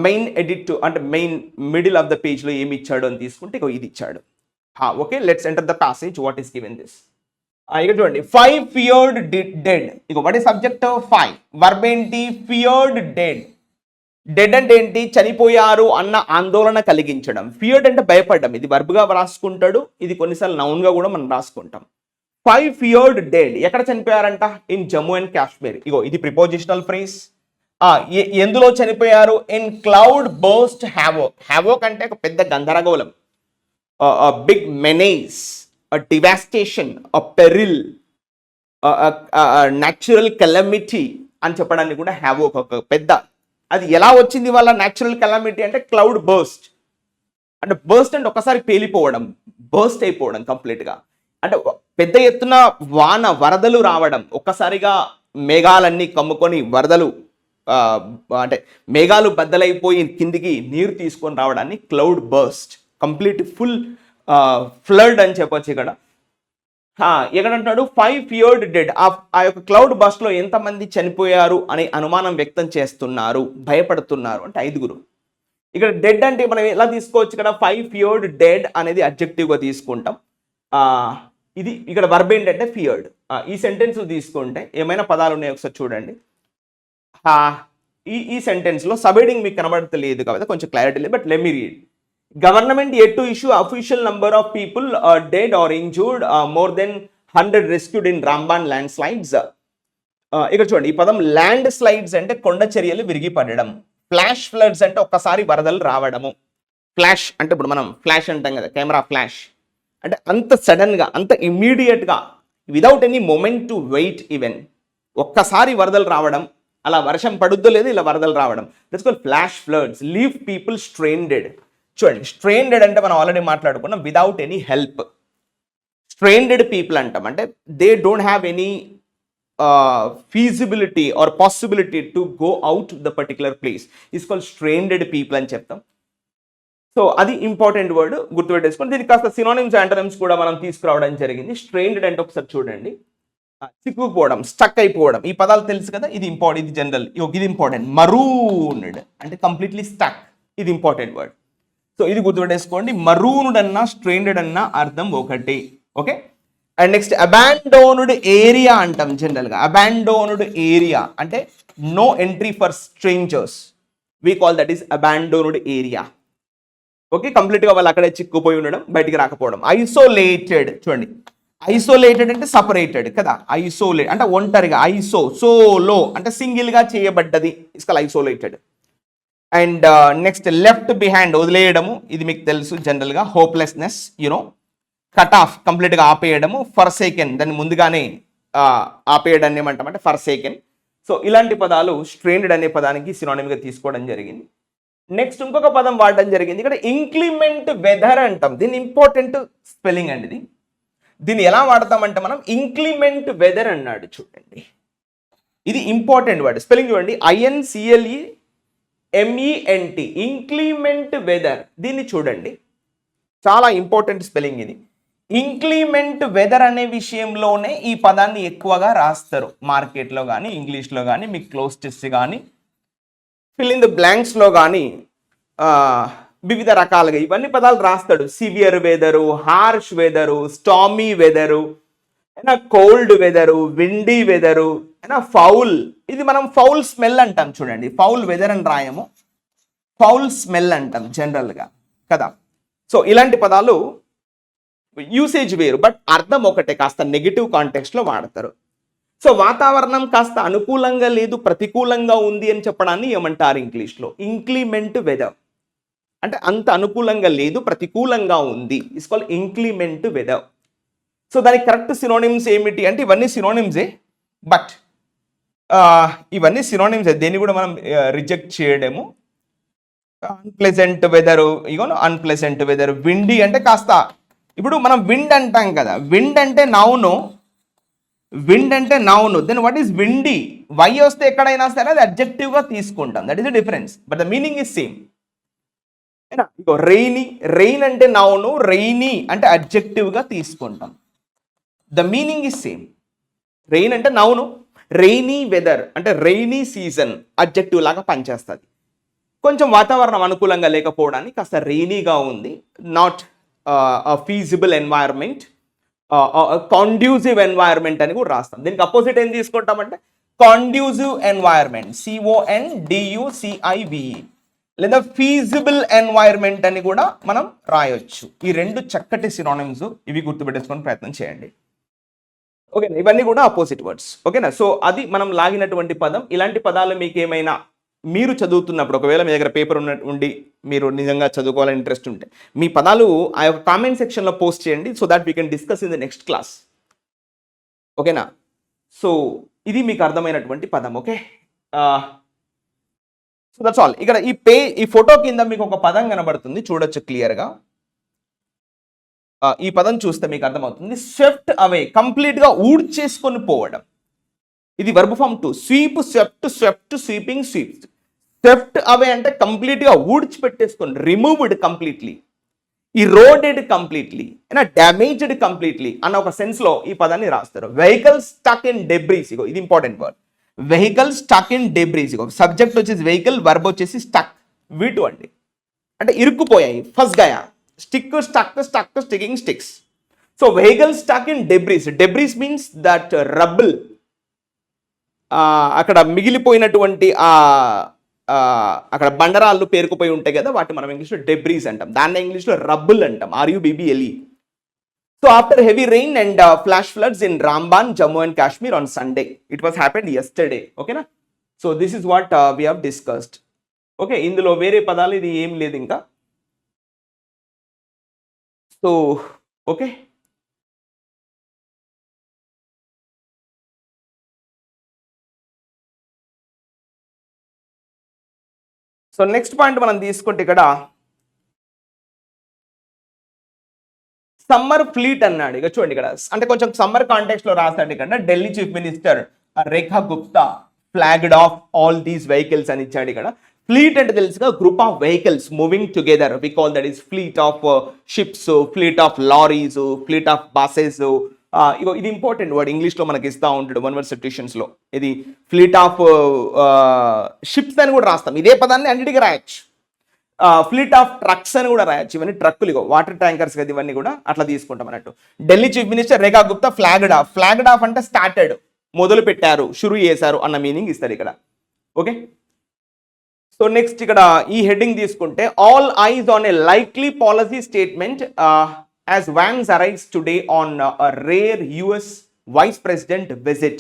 A: main edit, అంటే మెయిన్ మిడిల్ ఆఫ్ ద పేజ్లో ఏమి ఇచ్చాడు అని తీసుకుంటే ఇది ఇచ్చాడు. Okay, let's enter the passage. What is given this? ఇక్కడ చూడండి, 5 ఫియర్డ్ డెడ్. ఇక వాట్ ఈస్ సబ్జెక్ట్? 5. వర్బ్ ఏంటి? Feared dead. డెడ్ అంటే ఏంటి? చనిపోయారు అన్న ఆందోళన కలిగించడం. ఫియర్డ్ అంటే భయపడడం, ఇది వర్బ్గా రాసుకుంటాడు, ఇది కొన్నిసార్లు నౌన్గా కూడా మనం రాసుకుంటాం. 5 ఫియర్డ్ డెడ్, ఎక్కడ చనిపోయారంట? In Jammu and Kashmir. ఇగో ఇది ప్రిపోజిషనల్ ఫ్రేజ్. ఎందులో చనిపోయారు? In cloud burst havoc. Havoc అంటే ఒక పెద్ద గందరగోళం, big menace, devastation, peril, natural calamity అని చెప్పడానికి కూడా హ్యావోక్ ఒక పెద్ద. అది ఎలా వచ్చింది వాళ్ళ న్యాచురల్ కెలమిటీ అంటే క్లౌడ్ బర్స్ట్. అంటే బర్స్ట్ అంటే ఒకసారి పేలిపోవడం, బర్స్ట్ అయిపోవడం కంప్లీట్గా. అంటే పెద్ద ఎత్తున వాన వరదలు రావడం, ఒక్కసారిగా మేఘాలన్నీ కమ్ముకొని వరదలు, అంటే మేఘాలు బద్దలైపోయి కిందికి నీరు తీసుకొని రావడాన్ని cloud burst, complete full flood అని చెప్పొచ్చు. ఇక్కడ ఎక్కడంటాడు 5 ఫియర్డ్ డెడ్. ఆ యొక్క క్లౌడ్ బస్ట్లో ఎంతమంది చనిపోయారు అనే అనుమానం వ్యక్తం చేస్తున్నారు, భయపడుతున్నారు అంటే 5. ఇక్కడ డెడ్ అంటే మనం ఎలా తీసుకోవచ్చు? ఇక్కడ 5 ఫియర్డ్ డెడ్ అనేది అడ్జెక్టివ్గా తీసుకుంటాం. ఇది ఇక్కడ వర్బ్ ఏంటంటే ఫియర్డ్. ఈ సెంటెన్స్ తీసుకుంటే ఏమైనా పదాలు ఉన్నాయో ఒకసారి చూడండి. ఈ సెంటెన్స్లో సబ్హెడింగ్ మీకు కనబడతలేదు కాబట్టి కొంచెం క్లారిటీ లేదు, but let me read. Government yet to issue official number of people dead or injured, more than 100 rescued in Ramban landslides. ఇక్కడ చూడండి, ఈ పదం ల్యాండ్ స్లైడ్స్ అంటే కొండ చర్యలు విరిగి పడడం, ఫ్లాష్ ఫ్లడ్స్ అంటే ఒక్కసారి వరదలు రావడము. ఫ్లాష్ అంటే ఇప్పుడు మనం ఫ్లాష్ అంటాం కదా, కెమెరా ఫ్లాష్ అంటే అంత సడన్గా, అంత ఇమ్మీడియట్గా, without any moment to wait even, ఒక్కసారి వరదలు రావడం, అలా వర్షం పడుద్దో లేదు ఇలా వరదలు రావడం. That's called flash floods. Leave people stranded. చూడండి, స్ట్రెండెడ్ అంటే మనం ఆల్రెడీ మాట్లాడుకున్నాం, without any help. Stranded people అంటాం అంటే they don't have any feasibility or possibility to go out the particular place, is called stranded people అని చెప్తాం. సో అది ఇంపార్టెంట్ వర్డ్, గుర్తుపెట్టేసుకొని దీనికి కాస్త సినోనిమ్స్ యాంటోనిమ్స్ కూడా మనం తీసుకురావడం జరిగింది. స్ట్రెండెడ్ అంటే ఒకసారి చూడండి, చిక్కుకుపోవడం, స్టక్ అయిపోవడం. ఈ పదాలు తెలుసు కదా, ఇది ఇంపార్టెంట్, ఇది జనరల్, ఇది ఇంపార్టెంట్. మరూన్డ్ అంటే కంప్లీట్లీ స్టక్, ఇది ఇంపార్టెంట్ వర్డ్. సో ఇది గుర్తుపెట్టేసుకోండి, మరూన్డ్ అన్నా స్ట్రెండెడ్ అన్నా అర్థం ఒకటి. Okay, and next abandoned area అంటాం జనరల్గా. అబాండోన్డ్ ఏరియా అంటే no entry for strangers, we call that is abandoned area. Okay, కంప్లీట్గా వాళ్ళు అక్కడే చిక్కుపోయి ఉండడం, బయటికి రాకపోవడం. ఐసోలేటెడ్, చూడండి, ఐసోలేటెడ్ అంటే సపరేటెడ్ కదా, ఐసోలేట్ అంటే ఒంటరిగా, సోలో అంటే సింగిల్గా చేయబడ్డది, is called isolated. And next left behind, వదిలేయడము, ఇది మీకు తెలుసు జనరల్గా హోప్లెస్నెస్, యునో కట్ ఆఫ్, కంప్లీట్గా ఆపేయడము. ఫర్ సెకండ్, దాన్ని ముందుగానే ఆపేయడాన్ని ఏమంటామంటే ఫర్ సెకండ్. సో ఇలాంటి పదాలు స్ట్రెయిన్డ్ అనే పదానికి సినానిమ్గా తీసుకోవడం జరిగింది. నెక్స్ట్ ఇంకొక పదం వాడడం జరిగింది ఇక్కడ, ఇంక్లిమెంట్ వెదర్ అంటాం. దీని ఇంపార్టెంట్ స్పెల్లింగ్ అండి ఇది. దీన్ని ఎలా వాడతామంటే మనం ఇంక్లిమెంట్ వెదర్ అన్నాడు చూడండి, ఇది ఇంపార్టెంట్ వర్డ్. స్పెల్లింగ్ చూడండి, INCLEMENT, ఇంక్లిమెంట్ వెదర్. దీన్ని చూడండి, చాలా ఇంపార్టెంట్ స్పెల్లింగ్ ఇది. ఇంక్లిమెంట్ వెదర్ అనే విషయంలోనే ఈ పదాన్ని ఎక్కువగా రాస్తారు మార్కెట్లో కానీ, ఇంగ్లీష్లో కానీ, మీకు క్లోజ్ టెస్ట్ కానీ, ఫిల్ ఇన్ ద బ్లాంక్స్లో కానీ వివిధ రకాలుగా ఇవన్నీ పదాలు రాస్తాడు. Severe weather, harsh weather, stormy weather, అయినా కోల్డ్ వెదరు, విండీ వెదరు, అయినా ఫౌల్. ఇది మనం ఫౌల్ స్మెల్ అంటాం చూడండి, ఫౌల్ వెదర్ అని రాయము, ఫౌల్ స్మెల్ అంటాం జనరల్గా కదా. సో ఇలాంటి పదాలు యూసేజ్ వేరు, బట్ అర్థం ఒకటే, కాస్త నెగిటివ్ కాంటెక్స్ట్లో వాడతారు. సో వాతావరణం కాస్త అనుకూలంగా లేదు, ప్రతికూలంగా ఉంది అని చెప్పడాన్ని ఏమంటారు ఇంగ్లీష్లో, ఇంక్లిమెంట్ వెదర్. అంటే అంత అనుకూలంగా లేదు, ప్రతికూలంగా ఉంది, ఇట్స్ కాల్డ్ ఇంక్లిమెంట్ వెదర్. సో దానికి కరెక్ట్ సినోనిమ్స్ ఏమిటి అంటే ఇవన్నీ సినోనిమ్సే, బట్ ఇవన్నీ సినోనిమ్సే, దేన్ని కూడా మనం రిజెక్ట్ చేయడము. అన్ప్లెజెంట్ వెదరు, ఇగోను అన్ప్లెజెంట్ వెదర్. విండీ అంటే కాస్త, ఇప్పుడు మనం విండ్ అంటాం కదా, విండ్ అంటే నౌను, విండ్ అంటే noun, then what is windy? Y వస్తే ఎక్కడైనా సరే అది అడ్జెక్టివ్గా తీసుకుంటాం, that is the difference, but the meaning is same. ఇగో రెయినీ, రెయిన్ అంటే నౌను, రెయినీ అంటే అడ్జెక్టివ్గా తీసుకుంటాం, the meaning is same. Rain అంటే నౌను, రెయినీ వెదర్ అంటే రెయినీ సీజన్ అడ్జెక్టివ్ లాగా పనిచేస్తుంది. కొంచెం వాతావరణం అనుకూలంగా లేకపోవడానికి కాస్త రెయినీగా ఉంది, నాట్ ఫీజిబుల్ ఎన్వైర్న్మెంట్, కాండ్యూసివ్ ఎన్వైర్న్మెంట్ అని కూడా రాస్తాం. దీనికి అపోజిట్ ఏం తీసుకుంటామంటే కాండ్యూసివ్ ఎన్వైర్న్మెంట్, CONDUCIVE, లేదా ఫీజిబుల్ ఎన్వైర్న్మెంట్ అని కూడా మనం రాయొచ్చు. ఈ రెండు చక్కటి సినానిమ్స్, ఇవి గుర్తుపెట్టేసుకొని ప్రయత్నం చేయండి. ఓకేనా, ఇవన్నీ కూడా అపోజిట్ వర్డ్స్. ఓకేనా, సో అది మనం లాగినటువంటి పదం. ఇలాంటి పదాలు మీకు ఏమైనా మీరు చదువుతున్నప్పుడు, ఒకవేళ మీ దగ్గర పేపర్ ఉండి మీరు నిజంగా చదువుకోవాలని ఇంట్రెస్ట్ ఉంటే, మీ పదాలు ఆ యొక్క కామెంట్ సెక్షన్లో పోస్ట్ చేయండి, so that we can discuss in the next class. ఓకేనా, సో ఇది మీకు అర్థమైనటువంటి పదం. Okay, so that's all. ఇక్కడ ఈ ఫోటో కింద మీకు ఒక పదం కనబడుతుంది, చూడొచ్చు క్లియర్గా. ఈ పదం చూస్తే మీకు అర్థమవుతుంది, స్వెప్ట్ అవే, కంప్లీట్గా ఊడ్చేసుకొని పోవడం. ఇది verb form 2, sweep, swept, swept, sweeping, sweeps. Swept అవే అంటే కంప్లీట్గా ఊడ్చిపెట్టేసుకొని, removed completely, eroded completely, damaged completely అన్న ఒక సెన్స్లో ఈ పదాన్ని రాస్తారు. వెహికల్ స్టక్ ఇన్ డెబ్రీస్, ఇగో ఇది important word, vehicle stuck in debris. ఇగో సబ్జెక్ట్ వచ్చేసి వెహికల్, వర్బ్ వచ్చేసి స్టక్, వీటు అండి, అంటే ఇరుక్కుపోయాయి, ఫస్ట్ గయా, stick, stuck, stuck, sticking, sticks. So vehicle stuck in debris, debris means that rubble, అక్కడ మిగిలిపోయినటువంటి అక్కడ బండరాళ్ళు పేరుకుపోయి ఉంటాయి కదా, వాటి మనం ఇంగ్లీష్లో డెబ్రీస్ అంటాం, దాన్ని ఇంగ్లీష్లో రబ్బుల్ అంటాం, RUBBLE. So after heavy rain and flash floods in Ramban, Jammu and Kashmir on Sunday, it was happened yesterday. ఓకేనా, so this is what we have discussed. Okay, ఇందులో వేరే పదాలు ఇది ఏం లేదు ఇంకా. So okay, so next point మనం తీసుకుంటే ఇక్కడ సమ్మర్ ఫ్లీట్ అన్నాడు. ఇక చూడండి, ఇక్కడ అంటే కొంచెం సమ్మర్ కాంటెక్స్ట్ లో రాస్తాడు. ఇక్కడ Delhi chief minister Rekha Gupta flagged off all these vehicles అని ఇచ్చాడు. ఇక్కడ ఫ్లీట్ అంటే తెలుసుగా, group of vehicles moving together, we call that is fleet of ships, fleet of lorries, fleet of buses. ఇగో ఇది ఇంపార్టెంట్ వర్డ్, ఇంగ్లీష్లో మనకి ఇస్తూ ఉంటాడు 1 word సబ్స్టిట్యూషన్స్లో. ఇది ఫ్లీట్ ఆఫ్ షిప్స్ అని కూడా రాస్తాం, ఇదే పదాన్ని అన్నిటికీ రాయొచ్చు. ఫ్లీట్ ఆఫ్ ట్రక్స్ అని కూడా రాయొచ్చు, ఇవన్నీ ట్రక్కులు, ఇగో వాటర్ ట్యాంకర్స్ కదా, ఇవన్నీ కూడా అట్లా తీసుకుంటాం అన్నట్టు. Delhi chief minister Rekha Gupta flagged of, flagged of అంటే స్టార్టెడ్, మొదలు పెట్టారు, షురూ చేశారు అన్న మీనింగ్ ఇస్తారు ఇక్కడ. ఓకే, సో నెక్స్ట్ ఇక్కడ ఈ హెడ్డింగ్ తీసుకుంటే, all eyes on a likely policy statement as Vance arrives today on a rare US vice president visit.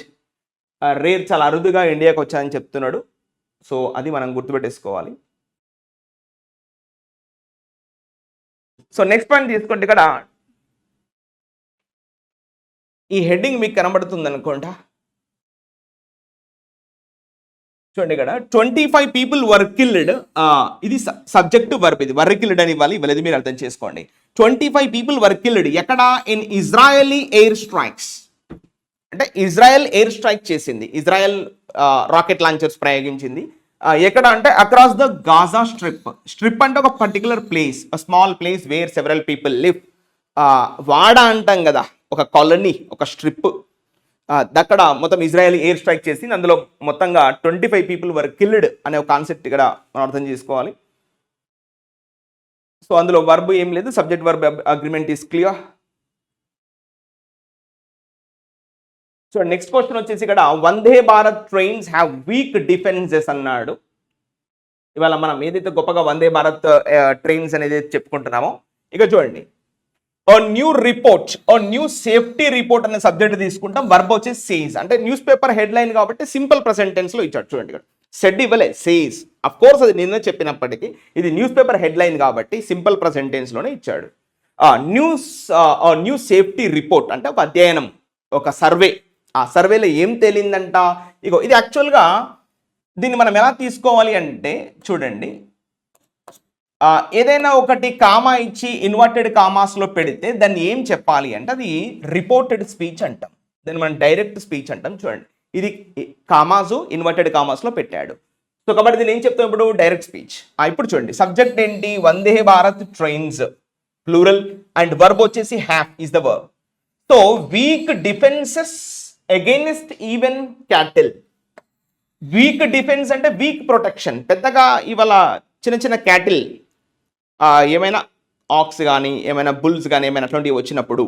A: Rare చాలా అరుదుగా ఇండియాకి వచ్చాయని చెప్తున్నాడు. సో అది మనం గుర్తుపెట్టేసుకోవాలి. సో నెక్స్ట్ పాయింట్ తీసుకోండి. ఇక్కడ ఈ హెడ్డింగ్ మీకు కనబడుతుంది అనుకోండి. చూడండి ఇక్కడ 25 people were killed. ఇది సబ్జెక్ట్ వర్బ్, ఇది వర్ కిల్డ్ అని ఇవ్వలేదు, మీరు అర్థం చేసుకోండి. 25 people were killed ఎక్కడ? In Israeli air strikes. అంటే ఇజ్రాయెల్ ఎయిర్ స్ట్రైక్ చేసింది, ఇజ్రాయెల్ రాకెట్ లాంచర్స్ ప్రయోగించింది. ఎక్కడ అంటే across the Gaza strip. Strip అంటే ఒక particular place, small place where several people live. వాడా అంటాం కదా, ఒక కాలనీ, ఒక స్ట్రిప్. అక్కడ మొత్తం ఇజ్రాయెల్ ఎయిర్ స్ట్రైక్ చేసింది. అందులో మొత్తంగా 25 people వర్ కిల్డ్ అనే ఒక కాన్సెప్ట్ ఇక్కడ మనం అర్థం చేసుకోవాలి. సో అందులో వర్బ్ ఏం లేదు, subject verb agreement is clear. So next question వచ్చేసి ఇక్కడ Vande Bharat trains have weak defences అన్నాడు. ఇవాళ మనం ఏదైతే గొప్పగా వందే భారత్ ట్రైన్స్ అనేది చెప్పుకుంటున్నామో, ఇక చూడండి, new report, new safety report అనే సబ్జెక్ట్ తీసుకుంటాం. వర్బ్ వచ్చేసి సేజ్. అంటే న్యూస్ పేపర్ హెడ్లైన్ కాబట్టి సింపుల్ ప్రెసెంట్ టెన్స్ లో ఇచ్చాడు. చూడండి ఇక్కడ సెడ్ ఇవ్వలే, సేజ్. అఫ్ కోర్స్ అది నిన్న చెప్పినప్పటికీ ఇది న్యూస్ పేపర్ హెడ్లైన్ కాబట్టి సింపుల్ ప్రెసెంట్ టెన్స్ లోనే ఇచ్చాడు. న్యూ సేఫ్టీ రిపోర్ట్ అంటే ఒక అధ్యయనం, ఒక సర్వే. ఆ సర్వేలో ఏం తేలిందంట? ఇగో ఇది యాక్చువల్గా దీన్ని మనం ఎలా తీసుకోవాలి అంటే చూడండి, ఏదైనా ఒకటి కామా ఇచ్చి ఇన్వర్టెడ్ కామాస్లో పెడితే దాన్ని ఏం చెప్పాలి అంటే అది రిపోర్టెడ్ స్పీచ్ అంటాం, దాన్ని మనం డైరెక్ట్ స్పీచ్ అంటాం. చూడండి, ఇది కామాసు ఇన్వర్టెడ్ కామాస్లో పెట్టాడు. సో కాబట్టి దీన్ని ఏం చెప్తాం ఇప్పుడు? Direct speech. ఇప్పుడు చూడండి, సబ్జెక్ట్ ఏంటి? Vande Bharat trains plural, and verb వచ్చేసి have is the verb. So weak defences against even cattle. Weak defence అంటే వీక్ ప్రొటెక్షన్. పెద్దగా ఇవాళ చిన్న చిన్న క్యాటిల్, ఏమైనా ఆక్స్ కానీ ఏమైనా బుల్స్ కానీ ఏమైనా అటువంటివి వచ్చినప్పుడు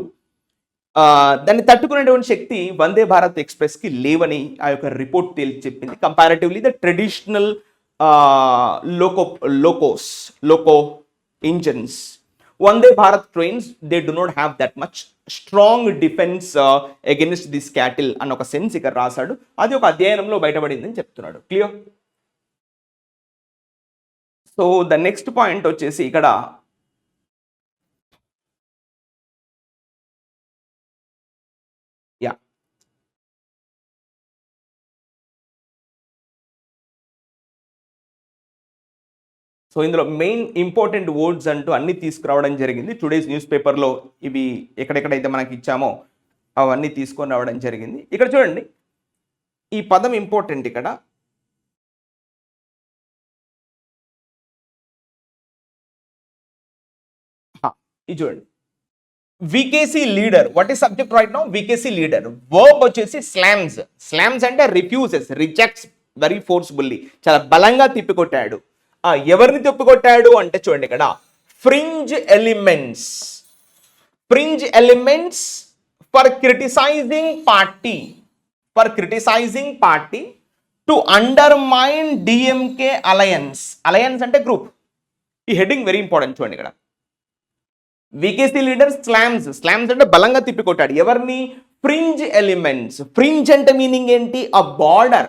A: దాన్ని తట్టుకునేటువంటి శక్తి వందే భారత్ ఎక్స్ప్రెస్కి లేవని ఆ యొక్క రిపోర్ట్ తేల్చి చెప్పింది. Comparatively the traditional loco engines, Vande Bharat trains, they do not have that much strong defense against this cattle అన్న ఒక సెన్స్ ఇక్కడ రాశాడు. అది ఒక అధ్యయనంలో బయటపడిందని చెప్తున్నాడు. Clear? So the next point వచ్చేసి ఇక్కడ సో ఇందులో మెయిన్ ఇంపార్టెంట్ వర్డ్స్ అంటూ అన్ని తీసుకురావడం జరిగింది. టుడేస్ న్యూస్ పేపర్లో ఇవి ఎక్కడెక్కడైతే మనకి ఇచ్చామో అవన్నీ తీసుకొని రావడం జరిగింది. ఇక్కడ చూడండి, ఈ పదం ఇంపార్టెంట్. ఇక్కడ ఇది చూడండి, వికేసీ leader. What is subject right now? వికేసీ leader. Verb వచ్చేసి స్లామ్స్. స్లామ్స్ అంటే రిఫ్యూజెస్, రిజెక్ట్స్ వెరీ ఫోర్స్ఫుల్లీ, చాలా బలంగా తిప్పికొట్టాడు. ఎవరిని తిప్పికొట్టాడు అంటే చూడండి ఇక్కడ fringe elements. Fringe elements for criticising party to undermine DMK alliance. Alliance అంటే గ్రూప్. ఈ హెడ్డింగ్ వెరీ ఇంపార్టెంట్. చూడండి ఇక్కడ వికేసీ లీడర్ స్లామ్స్. స్లామ్స్ అంటే బలంగా తిప్పికొట్టాడు. ఎవరిని? Fringe elements. ఫ్రింజ్ అంటే మీనింగ్ ఏంటి? ఆ బార్డర్,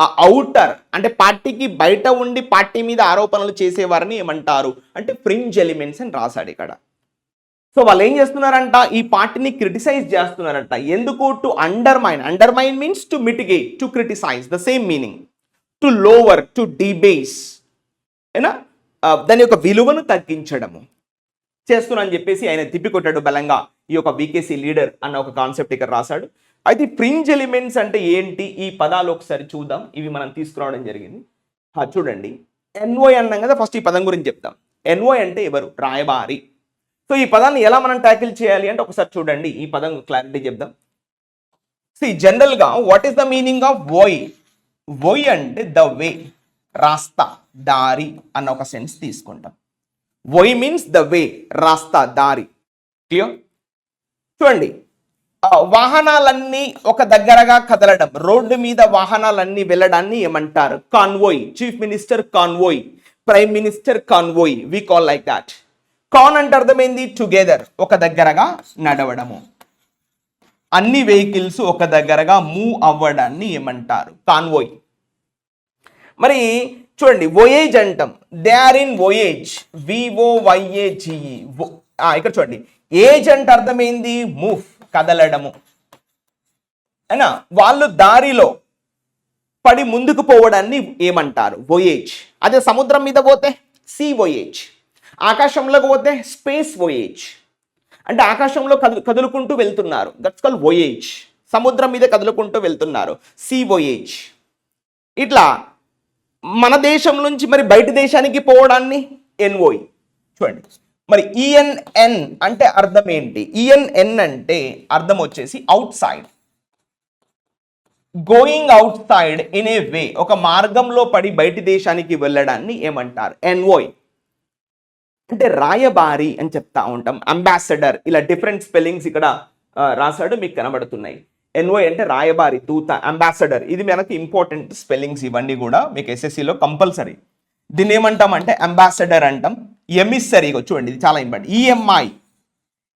A: ఆ అవుటర్, అంటే పార్టీకి బయట ఉండి పార్టీ మీద ఆరోపణలు చేసేవారిని ఏమంటారు అంటే ఫ్రింజ్ ఎలిమెంట్స్ అని రాశాడు ఇక్కడ. సో వాళ్ళు ఏం చేస్తున్నారంట? ఈ పార్టీని క్రిటిసైజ్ చేస్తున్నారంట. ఎందుకు? To undermine. Undermine means to mitigate, to criticise, the same meaning. To lower, to debase, ఏనా దాని యొక్క విలువను తగ్గించడము చేస్తున్నా అని చెప్పేసి ఆయన తిప్పికొట్టాడు బలంగా ఈ యొక్క వికేసీ లీడర్ అన్న ఒక కాన్సెప్ట్ ఇక్కడ రాశాడు. అయితే ఫ్రింజ్ ఎలిమెంట్స్ అంటే ఏంటి? ఈ పదాలు ఒకసారి చూద్దాం. ఇవి మనం తీసుకురావడం జరిగింది. చూడండి, ఎన్ఓఐ అన్నాం కదా, ఫస్ట్ ఈ పదం గురించి చెప్తాం. ఎన్ఓఐ అంటే ఎవరు? రాయబారి. సో ఈ పదాన్ని ఎలా మనం ట్యాకిల్ చేయాలి అంటే ఒకసారి చూడండి, ఈ పదం క్లారిటీ చెప్దాం. జనరల్గా what is the meaning of voy? Voy అంటే ద వే, రాస్తా, దారి అన్న ఒక సెన్స్ తీసుకుంటాం. వోయ్ మీన్స్ ద వే, రాస్తా, దారి. క్లియర్? చూడండి, వాహనాలన్నీ ఒక దగ్గరగా కదలడం, రోడ్డు మీద వాహనాలన్నీ వెళ్ళడాన్ని ఏమంటారు? Convoy. Chief minister convoy, prime minister convoy, we call like that. Con అంటే అర్థమైంది టుగెదర్, ఒక దగ్గరగా నడవడము. అన్ని వెహికల్స్ ఒక దగ్గరగా మూవ్ అవ్వడాన్ని ఏమంటారు? కాన్వోయ్. మరి చూడండి, వొయేజ్ అంటాం, దే ఆర్ ఇన్ వొయేజ్, విఓవైఏజిఈ. ఇక్కడ చూడండి, ఏజ్ అంటే అర్థమైంది మూవ్, కదలడము అయినా, వాళ్ళు దారిలో పడి ముందుకు పోవడాన్ని ఏమంటారు? వొయేజ్. అదే సముద్రం మీద పోతే సీ వొయేజ్, ఆకాశంలోకి పోతే స్పేస్ వొయేజ్. అంటే ఆకాశంలో కదులుకుంటూ వెళ్తున్నారు, దట్స్ కాల్డ్ వొయేజ్. సముద్రం మీద కదులుకుంటూ వెళ్తున్నారు, సీ వొయేజ్. ఇట్లా మన దేశం నుంచి మరి బయట దేశానికి పోవడాన్ని ఎన్ఓయి. చూడండి, మరి ఈఎన్ఎన్ అంటే అర్థం ఏంటి? ఈఎన్ఎన్ అంటే అర్థం వచ్చేసి outside, going outside in a way, ఒక మార్గంలో పడి బయటి దేశానికి వెళ్ళడాన్ని ఏమంటారు? ఎన్ఓయ్. అంటే రాయబారి అని చెప్తా ఉంటాం, అంబాసిడర్, ఇలా డిఫరెంట్ స్పెల్లింగ్స్ ఇక్కడ రాశాడు, మీకు కనబడుతున్నాయి. ఎన్ఓయ్ అంటే రాయబారి, దూత, అంబాసిడర్. ఇది మనకి ఇంపార్టెంట్ స్పెల్లింగ్స్, ఇవన్నీ కూడా మీకు ఎస్ఎస్సిలో కంపల్సరీ. దీన్ని ఏమంటాం అంటే అంబాసిడర్ అంటాం. ఎమిసరీ, చూడండి ఇది చాలా ఇంపార్టెంట్. ఈఎంఐ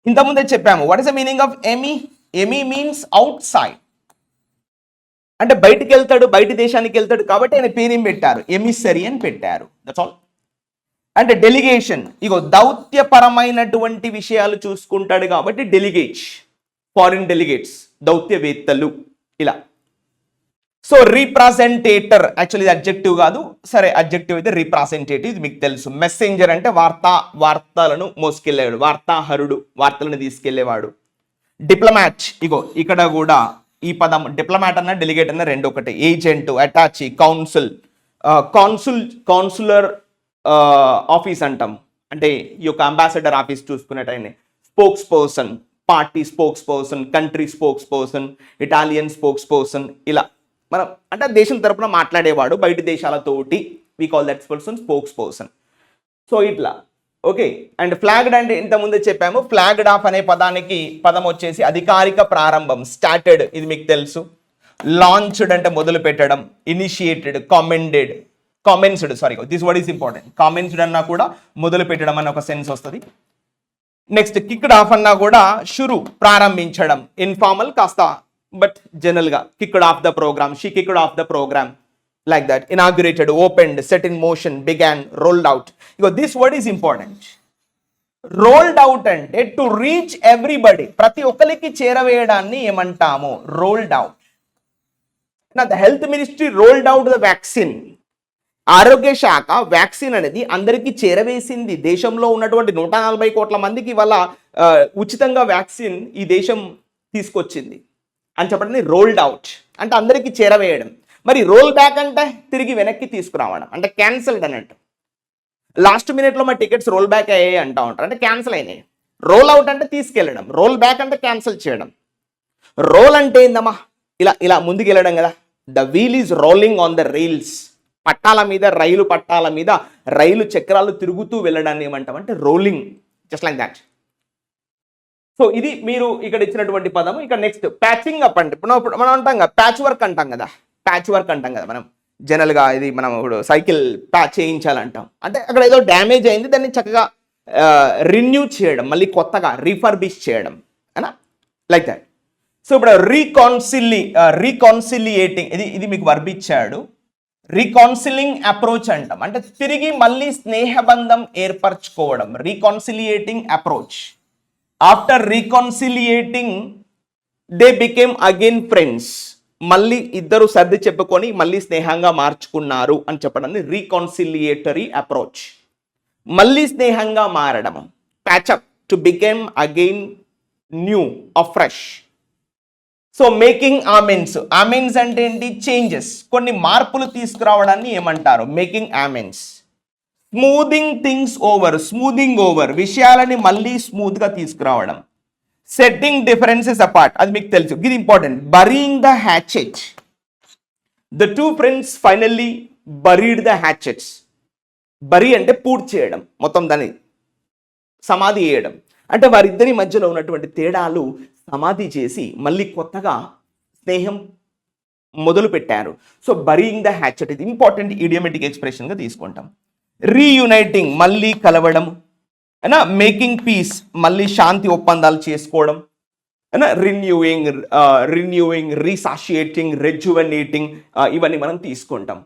A: ఇంతకుముందే చెప్పాము. What is the meaning of emi? Emi means outside, అంటే బయటికి వెళ్తాడు, బయటి దేశానికి వెళ్తాడు కాబట్టి ఆయన పేరేం పెట్టారు? ఎమిసరీ అని పెట్టారు. That's all. అంటే డెలిగేషన్, దౌత్యపరమైనటువంటి విషయాలు చూసుకుంటాడు కాబట్టి డెలిగేట్స్, ఫారిన్ డెలిగేట్స్, దౌత్యవేత్తలు ఇలా. సో రీప్రజెంటేటర్, యాక్చువల్లీ ఇది అడ్జెక్టివ్ కాదు, సరే అడ్జెక్టివ్ అయితే రీప్రజెంటేటివ్, ఇది మీకు తెలుసు. మెసెంజర్ అంటే వార్తలను మోసుకెళ్ళేవాడు, వార్తాహరుడు, వార్తలను తీసుకెళ్లేవాడు. డిప్లొమాట్, ఇక్కడ కూడా ఈ పదం డిప్లొమాట్ అన్న డెలిగేట్ అన్న రెండు ఒకటి. ఏజెంట్, అటాచీ, కౌన్సులర్ ఆఫీస్ అంటాం, అంటే ఈ యొక్క అంబాసిడర్ ఆఫీస్ చూసుకున్నట్టయినా. Spokesperson, party spokesperson, country spokesperson, Italian spokesperson, ఇలా మనం అంటే దేశం తరపున మాట్లాడేవాడు బయటి దేశాలతోటి, we call that person spokesperson. So ఇట్లా ఓకే. అండ్ ఫ్లాగ్డ్ అంటే ఇంతకుముందే చెప్పాము, ఫ్లాగ్డ్ ఆఫ్ అనే పదం వచ్చేసి అధికారిక ప్రారంభం, స్టార్టెడ్, ఇది మీకు తెలుసు. లాంచ్డ్ అంటే మొదలు పెట్టడం, initiated, commenced, sorry this word is important. Commenced అన్నా కూడా మొదలు పెట్టడం అన్న ఒక సెన్స్ వస్తుంది. నెక్స్ట్ కిక్డ్ ఆఫ్ అన్నా కూడా షురు, ప్రారంభించడం. ఇన్ఫార్మల్ కాస్త బట్ జనరల్ గా kicked off the programme, she kicked off the programme, like that. Inaugurated, opened, set in motion, began, rolled out. This word is important. Rolled out అంటే to reach everybody, ప్రతి ఒక్కరికి చేరవేయడాన్ని ఏమంటాము? rolled out. Now the health ministry rolled out the vaccine. ఆరోగ్య శాఖ వ్యాక్సిన్ అనేది అందరికీ చేరవేసింది. దేశంలో ఉన్నటువంటి 140 కోట్ల మందికి వల్ల ఉచితంగా వ్యాక్సిన్ ఈ దేశం తీసుకొచ్చింది అని చెప్పడానికి రోల్డ్ అవుట్ అంటే అందరికీ చేరవేయడం. మరి రోల్ బ్యాక్ అంటే తిరిగి వెనక్కి తీసుకురావడం, అంటే క్యాన్సిల్డ్ అన్నట్టు. లాస్ట్ మినిట్లో మా టికెట్స్ రోల్ బ్యాక్ అయ్యాయి అంటూ ఉంటారు, అంటే క్యాన్సిల్ అయినాయి. రోల్ అవుట్ అంటే తీసుకెళ్ళడం, రోల్ బ్యాక్ అంటే క్యాన్సిల్ చేయడం. రోల్ అంటే ఏందమ్మా? ఇలా ముందుకు వెళ్ళడం కదా. The wheel is rolling on the rails, పట్టాల మీద, రైలు పట్టాల మీద రైలు చక్రాలు తిరుగుతూ వెళ్ళడాన్ని ఏమంటాం అంటే rolling, just like that. So ఇది మీరు ఇక్కడ ఇచ్చినటువంటి పదము. ఇక నెక్స్ట్ ప్యాచింగ్ అప్ అంటే ఇప్పుడు మనం అంటాం కదా ప్యాచ్ వర్క్ అంటాం కదా, మనం జనరల్గా ఇది మనం ఇప్పుడు సైకిల్ ప్యాచ్ చేయించాలంటాం, అంటే అక్కడ ఏదో డ్యామేజ్ అయింది, దాన్ని చక్కగా రిన్యూ చేయడం, మళ్ళీ కొత్తగా రీఫర్బిష్ చేయడం, అయినా లైక్ దాట్. సో ఇప్పుడు రీకాన్సిలియేటింగ్, ఇది మీకు వర్బ్ ఇచ్చాడు. రీకాన్సిలింగ్ అప్రోచ్ అంటాం, అంటే తిరిగి మళ్ళీ స్నేహబంధం ఏర్పరచుకోవడం, reconciliating approach. After reconciliating they became again friends, మళ్ళీ ఇద్దరు సర్ది చెప్పుకొని మళ్ళీ స్నేహంగా మార్చుకున్నారు అని చెప్పడాన్ని రీకాన్సిలియేటరీ అప్రోచ్. మళ్ళీ స్నేహంగా మారడం, patch up, to became again new or fresh. So making amends, amends అంటే ఏంటి? చేంజెస్, కొన్ని మార్పులు తీసుకురావడాన్ని ఏమంటారు? Making amends. Smoothing things over, smoothing over, విషయాలని మళ్ళీ స్మూత్ గా తీసుకురావడం. సెట్టింగ్ డిఫరెన్సెస్ అపార్ట్, అది మీకు తెలుసు, ఇది important. Burying the hatchet, the two friends finally buried the hatchets. Bury అంటే పూర్తి చేయడం, మొత్తం దాన్ని సమాధి చేయడం, అంటే వారిద్దరి మధ్యలో ఉన్నటువంటి తేడాలు సమాధి చేసి మళ్ళీ కొత్తగా స్నేహం మొదలు పెట్టారు. సో బరీయింగ్ ద హ్యాచెట్, ఇది ఇంపార్టెంట్ ఇడియోమెటిక్ ఎక్స్ప్రెషన్గా తీసుకుంటాం. రీయునైటింగ్, మళ్ళీ కలవడం. అయినా మేకింగ్ పీస్, మళ్ళీ శాంతి ఒప్పందాలు చేసుకోవడం, అయినా రిన్యూయింగ్, రీసాషియేటింగ్, రెజ్యువనేటింగ్, ఇవన్నీ మనం తీసుకుంటాం.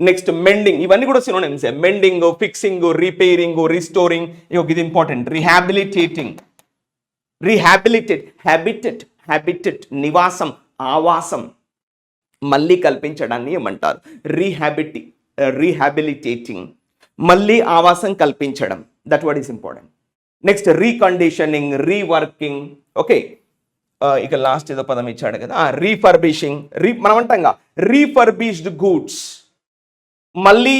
A: నెక్స్ట్ మెండింగ్, ఇవన్నీ కూడా synonyms. Mending, fixing, repairing, restoring, ఇది ఇంపార్టెంట్. హ్యాబిటెట్ నివాసం, ఆవాసం, మళ్ళీ కల్పించడాన్ని ఏమంటారు? రీహాబిలిటేటింగ్, మళ్ళీ ఆవాసం కల్పించడం. That word is important. Next reconditioning, reworking. Okay, ఇక లాస్ట్ ఏదో పదం ఇచ్చాడు కదా, రీఫర్బిషింగ్. మనం అంటాంగా రీఫర్బిష్డ్ గూడ్స్, మళ్ళీ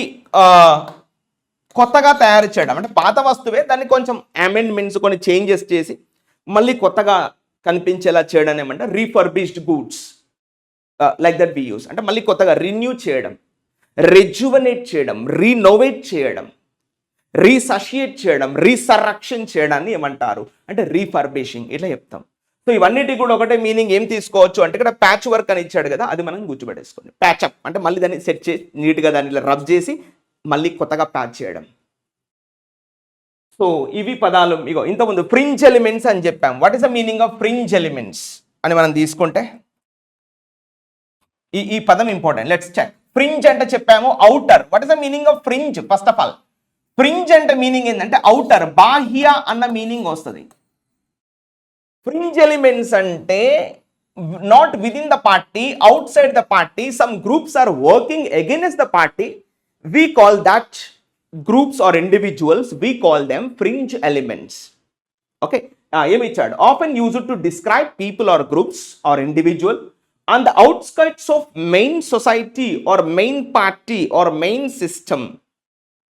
A: కొత్తగా తయారు చేయడం. అంటే పాత వస్తువే దాన్ని కొంచెం అమెండ్మెంట్స్, కొన్ని చేంజెస్ చేసి మళ్ళీ కొత్తగా కనిపించేలా చేయడం ఏమంటే refurbished goods. Like that we use. అంటే మళ్ళీ కొత్తగా రిన్యూ చేయడం, రెజ్యువనేట్ చేయడం, రీనోవేట్ చేయడం, రీసషియేట్ చేయడం, రీసరక్షన్ చేయడాన్ని ఏమంటారు అంటే రీఫర్బిషింగ్. ఇట్లా చెప్తాం. సో ఇవన్నిటి కూడా ఒకటే మీనింగ్ ఏం తీసుకోవచ్చు అంటే ఇక్కడ ప్యాచ్ వర్క్ అని ఇచ్చాడు కదా, అది మనం గుర్తుపెట్టేసుకోండి. ప్యాచప్ అంటే మళ్ళీ దాన్ని సెట్ చేసి నీట్గా దాన్ని ఇలా రబ్ చేసి మళ్ళీ కొత్తగా ప్యాచ్ చేయడం. సో ఇవి పదాలు. ఇగో ఇంతకుముందు ఫ్రింజ్ ఎలిమెంట్స్ అని చెప్పాం. What is the meaning of fringe elements అని మనం తీసుకుంటే ఈ పదం ఇంపార్టెంట్. Let's check. ఫ్రింజ్ అంటే చెప్పాము outer. What is the meaning of fringe? First of all fringe అంటే మీనింగ్ ఏంటంటే ఔటర్, బాహ్య అన్న మీనింగ్ వస్తుంది. ఫ్రింజ్ ఎలిమెంట్స్ అంటే not within the party, outside the party, some groups are working against the party. We call that groups or individuals, we call them fringe elements. Okay, ఏమి ఇచ్చాడు? Often used to describe people or groups or individual on the outskirts of main society or main party or main system.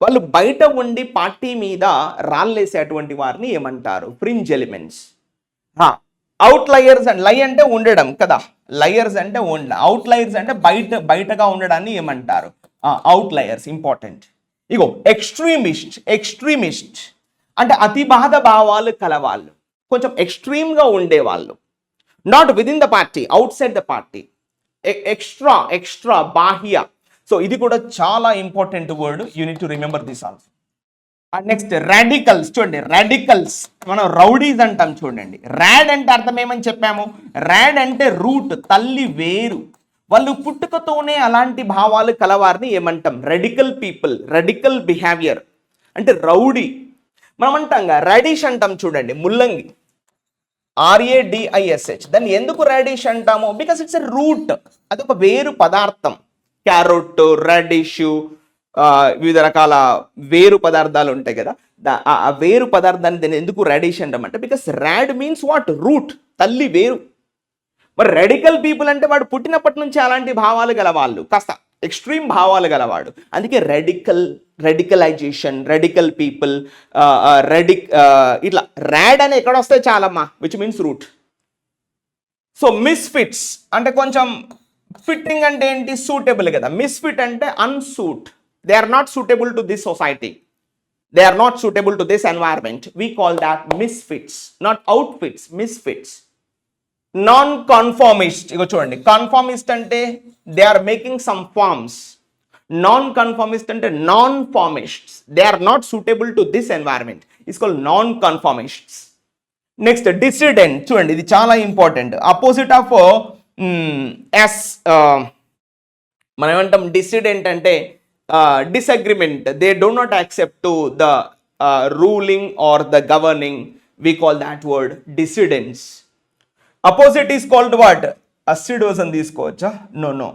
A: వాళ్ళు బయట ఉండి పార్టీ మీద రాళ్ళేసేటువంటి వారిని ఏమంటారు? Fringe elements. అవుట్లయర్స్ అండ్ లై అంటే ఉండడం కదా, లయర్స్ అంటే అవుట్లయర్స్ అంటే బయటగా ఉండడాన్ని ఏమంటారు? అవుట్లయర్స్. ఇంపార్టెంట్. ఇగో ఎక్స్ట్రీమిస్ట్ అంటే అతి బాధ భావాలు కలవాళ్ళు, కొంచెం ఎక్స్ట్రీమ్గా ఉండేవాళ్ళు. Not within the party, outside the party. Extra బాహ్య. సో ఇది కూడా చాలా important word. You need to remember this also. Next radicals. చూడండి, రాడికల్స్ మనం రౌడీస్ అంటాం. చూడండి, రాడ్ అంటే అర్థం ఏమని చెప్పాము? రాడ్ అంటే రూట్, తల్లి వేరు. వాళ్ళు పుట్టుకతోనే అలాంటి భావాలు కలవారిని ఏమంటాం? రెడికల్ పీపుల్, రెడికల్ బిహేవియర్ అంటే రౌడీ. మనం అంటాంగా రాడిష్ అంటాం. చూడండి, ముల్లంగి, RADISH. దాన్ని ఎందుకు రాడిష్ అంటాము? బికాస్ ఇట్స్ ఎ రూట్, అదొక వేరు పదార్థం. క్యారెట్, రాడిష్, వివిధ రకాల వేరు పదార్థాలు ఉంటాయి కదా, ఆ వేరు పదార్థాన్ని దాన్ని ఎందుకు రాడిష్ అంటామంటే because rad means what? Root, తల్లి వేరు. మరి రెడికల్ పీపుల్ అంటే వాడు పుట్టినప్పటి నుంచి అలాంటి భావాలు గలవాళ్ళు, కాస్త ఎక్స్ట్రీమ్ భావాలు గలవాడు. అందుకే రెడికలైజేషన్, రెడికల్ పీపుల్, ఇట్లా ర్యాడ్ అని ఎక్కడ వస్తే చాలమ్మా, which means root. So misfits అంటే కొంచెం, ఫిట్టింగ్ అంటే ఏంటి? సూటబుల్ కదా. మిస్ఫిట్ అంటే unsuit. They are not suitable to this society, they are not suitable to this environment. We call that misfits, not outfits, misfits. Non conformist. ఇగో చూడండి, కన్ఫార్మిస్ట్ అంటే they are making some forms. Non conformist అంటే non formists, they are not suitable to this environment. It's called non conformists. Next dissident. చూడండి, ఇది చాలా ఇంపార్టెంట్. Opposite of yes. మనం ఏమంటాం? డిసిడెంట్ అంటే disagreement. They do not accept to the ruling or the governing. We call that word dissidents. Opposite is called what? అసిడోస్ అని తీసుకోవచ్చా? నో.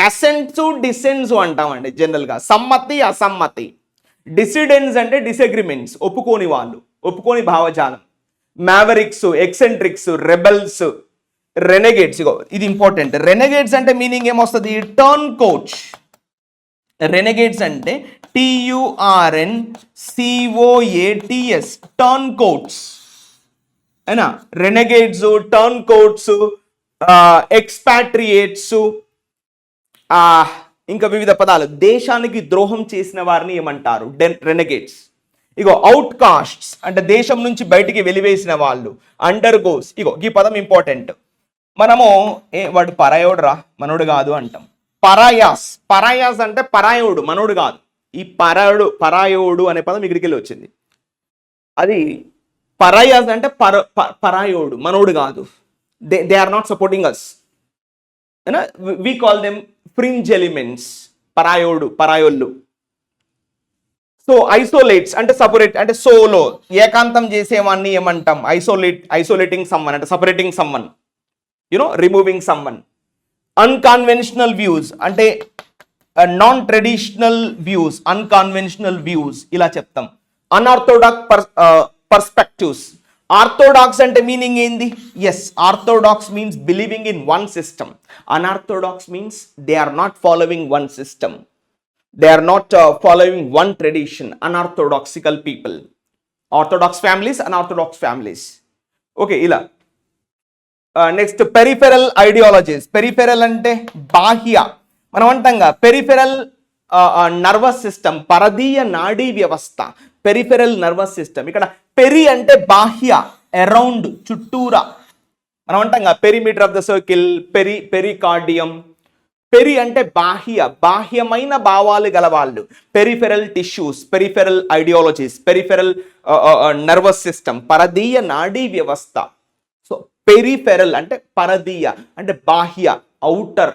A: అసెంట్స్, డిసెంట్స్ అంటామండి జనరల్గా. సమ్మతి, అసమ్మతి. డిసిడెంట్స్ అంటే డిసగ్రిమెంట్స్, ఒప్పుకోని వాళ్ళు, ఒప్పుకోని భావజాలం. Mavericks, ఎక్సెంట్రిక్స్, rebels, రెనెగేట్స్. ఇగో ఇది ఇంపార్టెంట్. రెనెగేట్స్ అంటే మీనింగ్ ఏమొస్తుంది? Turn coach. రెనెగేట్స్ అంటే TURNCOATS, టర్న్ కోట్స్ అయినా. రెనెగేట్స్, టర్న్ కోట్స్, ఎక్స్పాట్రియేట్స్, ఇంకా వివిధ పదాలు. దేశానికి ద్రోహం చేసిన వారిని ఏమంటారు? రెనెగేట్స్. ఇగో అవుట్ కాస్ట్స్ అంటే దేశం నుంచి బయటికి వెలివేసిన వాళ్ళు. Under goes. ఇగో ఈ పదం ఇంపార్టెంట్. మనము వాడు పరాయోడు రా, మనోడు కాదు అంటాం. పరాయాస్. పరాయాస్ అంటే పరాయోడు, మనోడు కాదు. ఈ పరాయోడు అనే పదం ఇక్కడికి వెళ్ళి వచ్చింది. అది పరాయాస్ అంటే పరాయోడు, మనోడు కాదు. They are not supporting us. We call them fringe elements. పరాయోళ్ళు. సో ఐసోలేట్స్ అంటే సపరేట్, అంటే సోలో ఏకాంతం చేసేవాన్ని ఏమంటాం? ఐసోలేటింగ్ సమ్వన్ అంటే separating someone, removing someone. Unconventional views అంటే non traditional views, unconventional views ఇలా చెప్తాం. Unorthodox perspectives. ఆర్థోడాక్స్ అంటే మీనింగ్ ఏంది? Yes, orthodox means believing in one system. Unorthodox means they are not following one system. They are not following one tradition. Unorthodoxical people. Orthodox families, unorthodox families. Okay, ila. Next, peripheral ideologies. Peripheral ante bahya. Manam antanga peripheral nervous system, paradhiya nadi vyavastha. Peripheral nervous system. Ikkada peri ante bahya, around, chuttura. Manam antanga perimeter of the circle, pericardium. Peri అంటే బాహ్యమైన భావాలు గలవాళ్ళు. Peripheral tissues, peripheral ideologies, peripheral nervous system, పరదీయ నాడీ వ్యవస్థ. సో పెరిఫెరల్ అంటే పరదీయ అంటే బాహ్య, ఔటర్.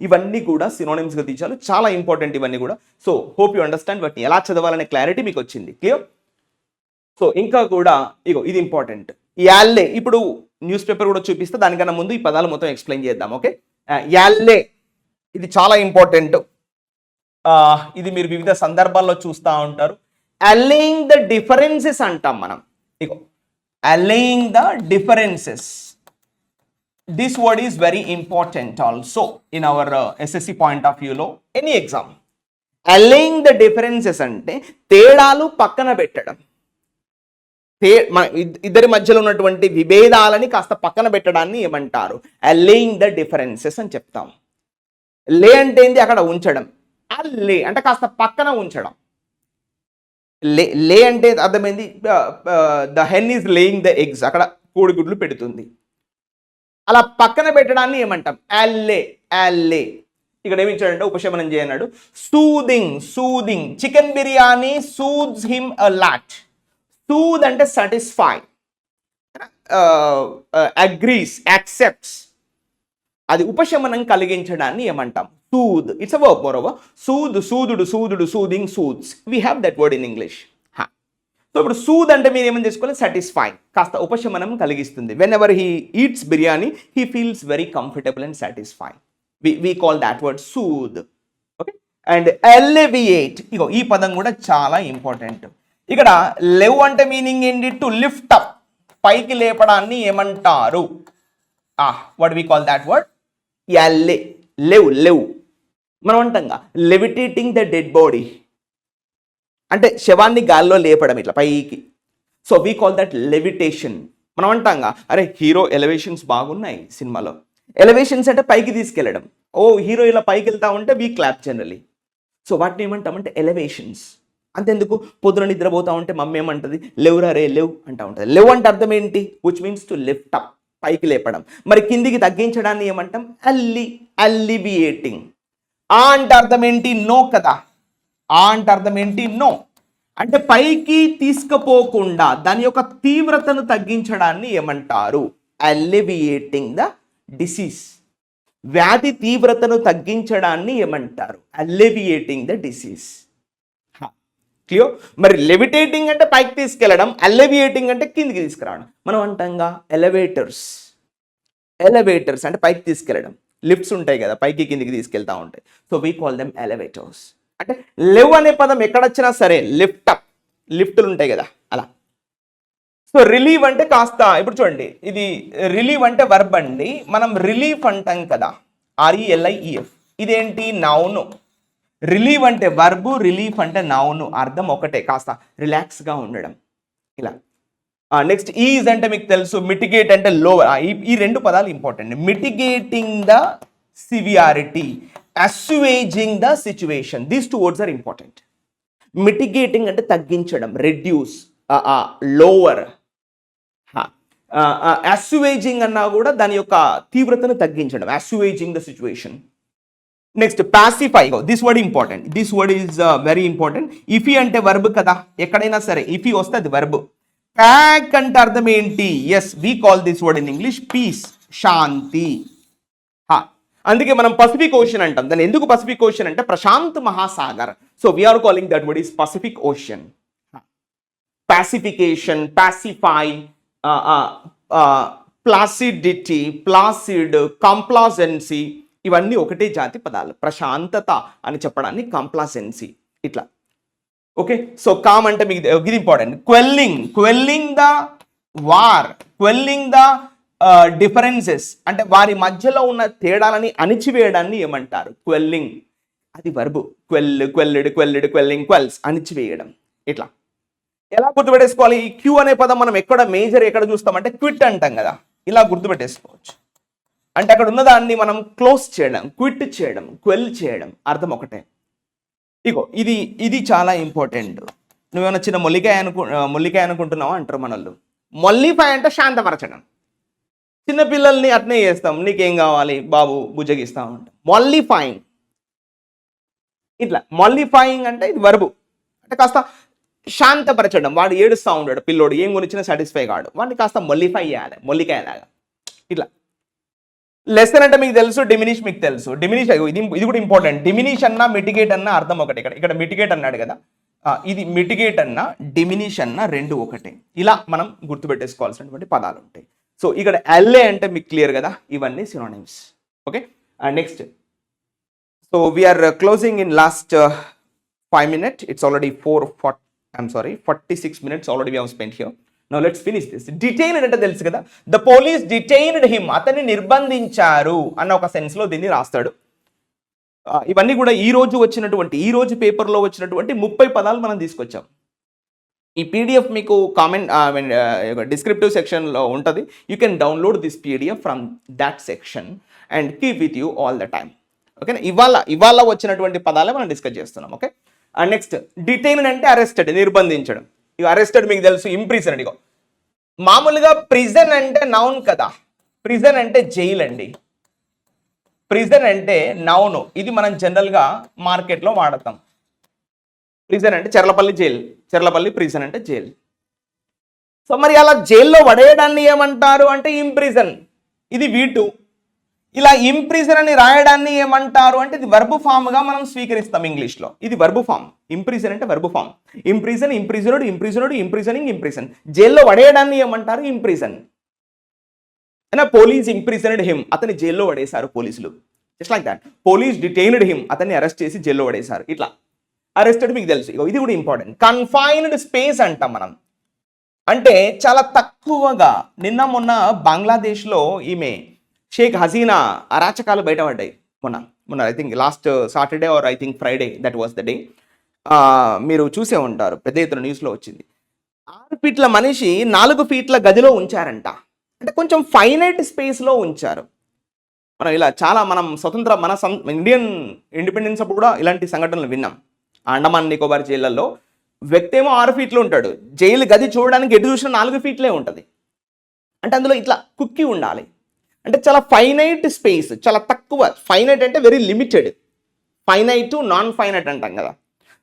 A: ఇవన్నీ కూడా సినోనిమ్స్గా తీర్చాలి, చాలా ఇంపార్టెంట్ ఇవన్నీ కూడా. So hope you understand. వాటిని ఎలా చదవాలనే క్లారిటీ మీకు వచ్చింది. క్లియర్? సో ఇంకా కూడా ఇది ఇంపార్టెంట్. యాల్లే, ఇప్పుడు న్యూస్ పేపర్ కూడా చూపిస్తే దానికన్నా ముందు ఈ పదాలు మొత్తం ఎక్స్ప్లెయిన్ చేద్దాం. ఓకే, యాల్లే ఇది చాలా ఇంపార్టెంట్. ఇది మీరు వివిధ సందర్భాల్లో చూస్తూ ఉంటారు. అలైయింగ్ ద డిఫరెన్సెస్ అంటాం మనం. Allaying the differences. This word is very important also in our SSC point of వ్యూలో, any exam. Allaying the differences అంటే తేడాలు పక్కన పెట్టడం. ఇద్దరి మధ్యలో ఉన్నటువంటి విభేదాలని కాస్త పక్కన పెట్టడాన్ని ఏమంటారు? అలైయింగ్ ద డిఫరెన్సెస్ అని చెప్తాం. లే అంటే ఏంది? అక్కడ ఉంచడం. లే అంటే కాస్త పక్కన ఉంచడం. లే అంటే అర్థమైంది, the hen is laying the eggs, అక్కడ కోడిగుడ్లు పెడుతుంది. అలా పక్కన పెట్టడాన్ని ఏమంటాం? అల్లే. ఇక్కడ ఏమి ఇచ్చాడంటే ఉపశమనం చేయన్నాడు. Soothing. Chicken biryani soothes him a lot. Soothe అంటే సాటిస్ఫై, అగ్రీస్, యాక్సెప్ట్స్. అది ఉపశమనం కలిగించడాన్ని ఏమంటాం? Soothe. It's a verb moreover. Soothed, soothing, soothes. We have that word in English. So ఇప్పుడు సూద్ అంటే మీరు ఏమని చేసుకోవాలి? సాటిస్ఫై, కాస్త ఉపశమనం కలిగిస్తుంది. Whenever he eats biryani he feels very comfortable and satisfy. We call that word soothe. Okay, and alleviate. ఈ పదం కూడా చాలా ఇంపార్టెంట్. ఇక్కడ లెవ్ అంటే మీనింగ్ ఏంటి? టు లిఫ్ట్ అప్, పైకి లేపడాన్ని ఏమంటారు? What we call that word? Lev. మనం అంటాంగా లెవిటేటింగ్ ద డెడ్ బాడీ అంటే శవాన్ని గాల్లో లేపడం ఇట్లా పైకి. So we call that levitation. మనం అంటాంగా అరే హీరో ఎలివేషన్స్ బాగున్నాయి సినిమాలో. ఎలివేషన్స్ అంటే పైకి తీసుకెళ్ళడం. హీరో ఇలా పైకి వెళ్తా ఉంటే వీ క్లాప్ జనరలీ. సో వాటిని ఏమంటామంటే ఎలివేషన్స్. అంతెందుకు, పొద్దున నిద్రపోతా ఉంటే మమ్మీ ఏమంటుంది? లేవురా రే లేవు అంటా ఉంటుంది. లేవు అంటే అర్థం ఏంటి? Which means to lift up, పైకి లేపడం. మరి కిందికి తగ్గించడాన్ని ఏమంటాం? అల్లివియేటింగ్. అంటే అర్థం ఏంటి? నో కదా. అంటే అర్థం ఏంటి? నో. అంటే పైకి తీసుకుపోకుండా దాని యొక్క తీవ్రతను తగ్గించడాన్ని ఏమంటారు? అల్లివియేటింగ్ ద డిసీజ్. వ్యాధి తీవ్రతను తగ్గించడాన్ని ఏమంటారు? అల్లివియేటింగ్ ద డిసీజ్. క్లియర్? మరి లెవిటేటింగ్ అంటే పైకి తీసుకెళ్ళడం, అలెవియేటింగ్ అంటే కిందికి తీసుకురావడం. మనం అంటాంగా ఎలివేటర్స్ అంటే పైకి తీసుకెళ్ళడం. లిఫ్ట్స్ ఉంటాయి కదా, పైకి కిందికి తీసుకెళ్తా ఉంటాయి. So we call them elevators. అంటే లెవ్ అనే పదం ఎక్కడొచ్చినా సరే లిఫ్ట్ అప్, లిఫ్ట్లు ఉంటాయి కదా అలా. సో రిలీవ్ అంటే కాస్త, ఇప్పుడు చూడండి ఇది రిలీవ్ అంటే వర్బ్ అండి. మనం రిలీఫ్ అంటాం కదా, RELIEF. ఇదేంటి? నౌను. రిలీవ్ అంటే వర్బు, రిలీఫ్ అంటే నౌను. అర్థం ఒకటే, కాస్త రిలాక్స్గా ఉండడం ఇలా. నెక్స్ట్ ఈజ్ అంటే మీకు తెలుసు, మిటిగేట్ అంటే లోవర్. ఈ రెండు పదాలు important. Mitigating the severity, assuaging the situation. These 2 words are important. Mitigating అంటే తగ్గించడం, రెడ్యూస్, లోవర్. అస్సువేజింగ్ అన్నా కూడా దాని యొక్క తీవ్రతను తగ్గించడం, assuaging the situation. Next pacify, this word important, this word is very important. Ify అంటే వర్బ్ కదా, ఎక్కడైనా సరే ఇఫీ వస్తే అది వర్బ్. ప్యాక్ అంటే అర్థం ఏంటి? Yes, we call this word in English peace, శాంతి. అందుకే మనం పసిఫిక్ ఓషన్ అంటాం. దాన్ని ఎందుకు పసిఫిక్ ఓషన్ అంటే Prashant Mahasagar. So we are calling that word is Pacific Ocean. Pacification, pacify, placidity, placid, complacency, ఇవన్నీ ఒకటే జాతి పదాలు. ప్రశాంతత అని చెప్పడాన్ని కంప్లాసెన్సీ ఇట్లా. ఓకే, సో కామ్ అంటే మీకు ఇది important. Quelling, quelling the war, quelling the differences అంటే వారి మధ్యలో ఉన్న తేడాలని అణిచివేయడాన్ని ఏమంటారు? క్వెల్లింగ్. అది వర్బు. క్వెల్, క్వెల్లిడ్, క్వెల్లిడ్, క్వెల్లింగ్, క్వెల్స్, అణిచివేయడం ఇట్లా. ఎలా గుర్తుపెట్టేసుకోవాలి? ఈ క్యూ అనే పదం మనం ఎక్కడ మేజర్ ఎక్కడ చూస్తామంటే క్విట్ అంటాం కదా, ఇలా గుర్తుపెట్టేసుకోవచ్చు. అంటే అక్కడ ఉన్నదాన్ని మనం క్లోజ్ చేయడం, క్విట్ చేయడం, క్వెల్ చేయడం, అర్థం ఒకటే. ఇగో ఇది చాలా ఇంపార్టెంట్. నువ్వేమన్నా చిన్న మొల్లికాయ అనుకుంటున్నావా అంటారు మనోళ్ళు. మొల్లిఫై అంటే శాంతపరచడం. చిన్నపిల్లల్ని అట్నే చేస్తాం, నీకేం కావాలి బాబు బుజ్జగిస్తా ఉంటాం. మొల్లిఫైయింగ్ ఇట్లా. మొల్లిఫైయింగ్ అంటే ఇది వర్బు. అంటే కాస్త శాంతపరచడం. వాడు ఏడుస్తూ ఉంటాడు పిల్లోడు, ఏం గురించినా సాటిస్ఫై కాడు, వాడిని కాస్త మొల్లిఫై చేయాలి, మొల్లికాయలాగా ఇట్లా. లెసన్ అంటే మీకు తెలుసు, డిమినిష్ మీకు తెలుసు. డిమినిష్ ఇది కూడా ఇంపార్టెంట్. డిమినిష్ అన్నా మిటిగేట్ అన్నా అర్థం ఒకటి. ఇక్కడ మిటిగేట్ అన్నాడు కదా, ఇది మిటిగేట్ అన్నా డిమినిష్ అన్నా రెండు ఒకటే. ఇలా మనం గుర్తుపెట్టేసుకోవాల్సినటువంటి పదాలు ఉంటాయి. సో ఇక్కడ ఎల్ఏ అంటే మీకు క్లియర్ కదా, ఇవన్నీ synonyms. Okay, and next, so we're closing in last 5 minutes. It's already 46 minutes already we have spent here. Now let's finish this. Detained అంటే తెలుసు కదా, the police detained him, అతన్ని నిర్బంధించారు అన్న ఒక సెన్స్ లో దీన్ని రాస్తాడు. ఇవన్నీ కూడా ఈ రోజు పేపర్లో వచ్చినటువంటి 30 పదాలు మనం తీసుకొచ్చాం. ఈ పీడిఎఫ్ మీకు కామెంట్ డిస్క్రిప్టివ్ సెక్షన్లో ఉంటుంది. You can download this PDF from that section and keep with you all the time. ఓకేనా, ఇవాళ వచ్చినటువంటి పదాలే మనం డిస్కస్ చేస్తున్నాం. ఓకే, అండ్ నెక్స్ట్, డిటైన్ అంటే అరెస్టెడ్, నిర్బంధించడం. ఇక అరెస్టెడ్ మీకు తెలుసు, ఇంప్రిజన్. ఇగో మామూలుగా ప్రిజన్ అంటే నౌన్ కదా, ప్రిజన్ అంటే జైల్ అండి. ప్రిజన్ అంటే నౌను, ఇది మనం జనరల్గా మార్కెట్లో వాడతాం. ప్రిజన్ అంటే చెర్లపల్లి జైల్, చెర్లపల్లి ప్రిజన్ అంటే జైల్. సో మరి అలా జైల్లో పడేయడాన్ని ఏమంటారు అంటే ఇంప్రిజన్. ఇది V2. ఇలా ఇంప్రిజన్ అని రాయడాన్ని ఏమంటారు అంటే ఇది వర్బ్ ఫామ్గా మనం స్వీకరిస్తాం ఇంగ్లీష్లో. ఇది వర్బ్ ఫామ్. ఇంప్రిజన్ అంటే verb form. Imprison, imprisoned, imprisoned, imprisoning, imprison. జైల్లో పడేయడాన్ని ఏమంటారు? ఇంప్రిజన్. అయినా పోలీస్ ఇంప్రిజన్డ్ హిమ్, అతని జైల్లో పడేశారు పోలీసులు. Just like that. Police detained him, అతన్ని అరెస్ట్ చేసి జైల్లో పడేశారు. ఇట్లా. అరెస్టెడ్ మీకు తెలుసు. ఇది కూడా ఇంపార్టెంట్. కన్ఫైన్డ్ స్పేస్ అంటాం మనం. అంటే చాలా తక్కువగా. నిన్న మొన్న బంగ్లాదేశ్లో ఈమె షేక్ హసీనా అరాచకాలు బయటపడ్డాయి. మొన్న I think last Saturday or I think Friday, that was the day. మీరు చూసే ఉంటారు, పెద్ద ఎత్తున న్యూస్లో వచ్చింది. 6 ఫీట్ల మనిషి 4 ఫీట్ల గదిలో ఉంచారంట. అంటే కొంచెం ఫైనైట్ స్పేస్లో ఉంచారు. మనం ఇలా చాలా మన ఇండియన్ ఇండిపెండెన్స్ అప్పుడు కూడా ఇలాంటి సంఘటనలు విన్నాం. అండమాన్ నికోబార్ జైళ్ళల్లో వ్యక్తి ఏమో 6 ఫీట్లు ఉంటాడు, జైలు గది చూడడానికి ఎటు చూసినా 4 ఫీట్లే ఉంటుంది. అంటే అందులో ఇట్లా కుక్కి ఉండాలి. అంటే చాలా ఫైనైట్ స్పేస్, చాలా తక్కువ. ఫైనైట్ అంటే very limited. Finite, non finite అంటాం కదా.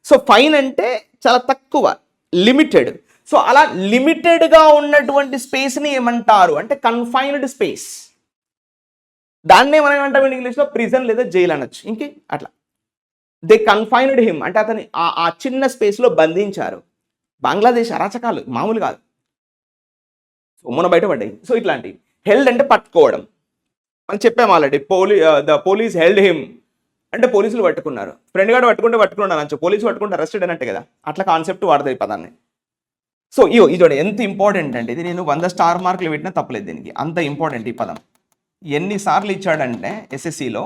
A: సో ఫైన్ అంటే చాలా తక్కువ, లిమిటెడ్. సో అలా లిమిటెడ్గా ఉన్నటువంటి స్పేస్ని ఏమంటారు అంటే కన్ఫైన్డ్ స్పేస్. దాన్నే మనం ఏమంటాం ఇంగ్లీష్లో ప్రిజన్ లేదా జైలు అనొచ్చు. ఇంకే అట్లా. దే కన్ఫైన్డ్ హిమ్ అంటే అతని ఆ చిన్న స్పేస్లో బంధించారు. బంగ్లాదేశ్ అరాచకాలు మామూలు కాదు, మొన్న బయటపడ్డాయి. సో ఇట్లాంటివి. హెల్డ్ అంటే పట్టుకోవడం. మనం చెప్పాము already. The police held him అంటే పోలీసులు పట్టుకున్నారు. ఫ్రెండ్ గారు పట్టుకున్నాడు అనొచ్చు, పోలీసు పట్టుకుంటే అరెస్టెడ్ అన్నట్టు కదా. అట్లా కాన్సెప్ట్ వాడతాయి పదాన్ని. సో ఇది చూడండి ఎంత ఇంపార్టెంట్ అంటే, ఇది నేను 100 స్టార్ మార్కులు పెట్టినా తప్పలేదు దీనికి. అంత ఇంపార్టెంట్ ఈ పదం. ఎన్నిసార్లు ఇచ్చాడంటే SSCలో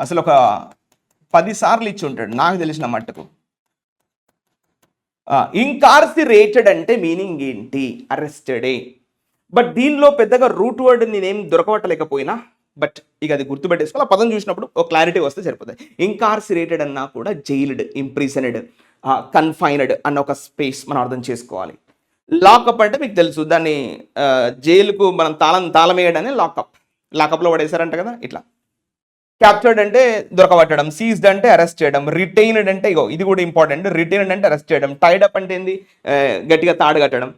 A: అసలు ఒక 10 సార్లు ఇచ్చి ఉంటాడు నాకు తెలిసిన మట్టుకు. ఇంకార్సిరేటెడ్ అంటే మీనింగ్ ఏంటి? అరెస్టెడే. బట్ దీనిలో పెద్దగా రూట్ వర్డ్ నేనేం దొరకవట్టలేకపోయినా, బట్ ఇక అది గుర్తుపెట్టేసుకోవాలి. ఆ పదం చూసినప్పుడు ఒక క్లారిటీ వస్తే సరిపోతుంది. ఇంకార్సిరేటెడ్ అన్నా కూడా జైల్డ్, ఇంప్రిజనెడ్, కన్ఫైన్డ్ అన్న ఒక స్పేస్ మనం అర్థం చేసుకోవాలి. లాకప్ అంటే మీకు తెలుసు, దాన్ని జైలుకు మనం తాళం వేయడాన్ని లాకప్లో పడేశారంట కదా. ఇట్లా క్యాప్చర్డ్ అంటే దొరకబట్టడం, సీజ్డ్ అంటే అరెస్ట్ చేయడం, రిటైన్డ్ అంటే ఇగో ఇది కూడా ఇంపార్టెంట్, రిటైన్డ్ అంటే అరెస్ట్ చేయడం, టైడ్ అప్ అంటే ఏంది గట్టిగా తాడు కట్టడం,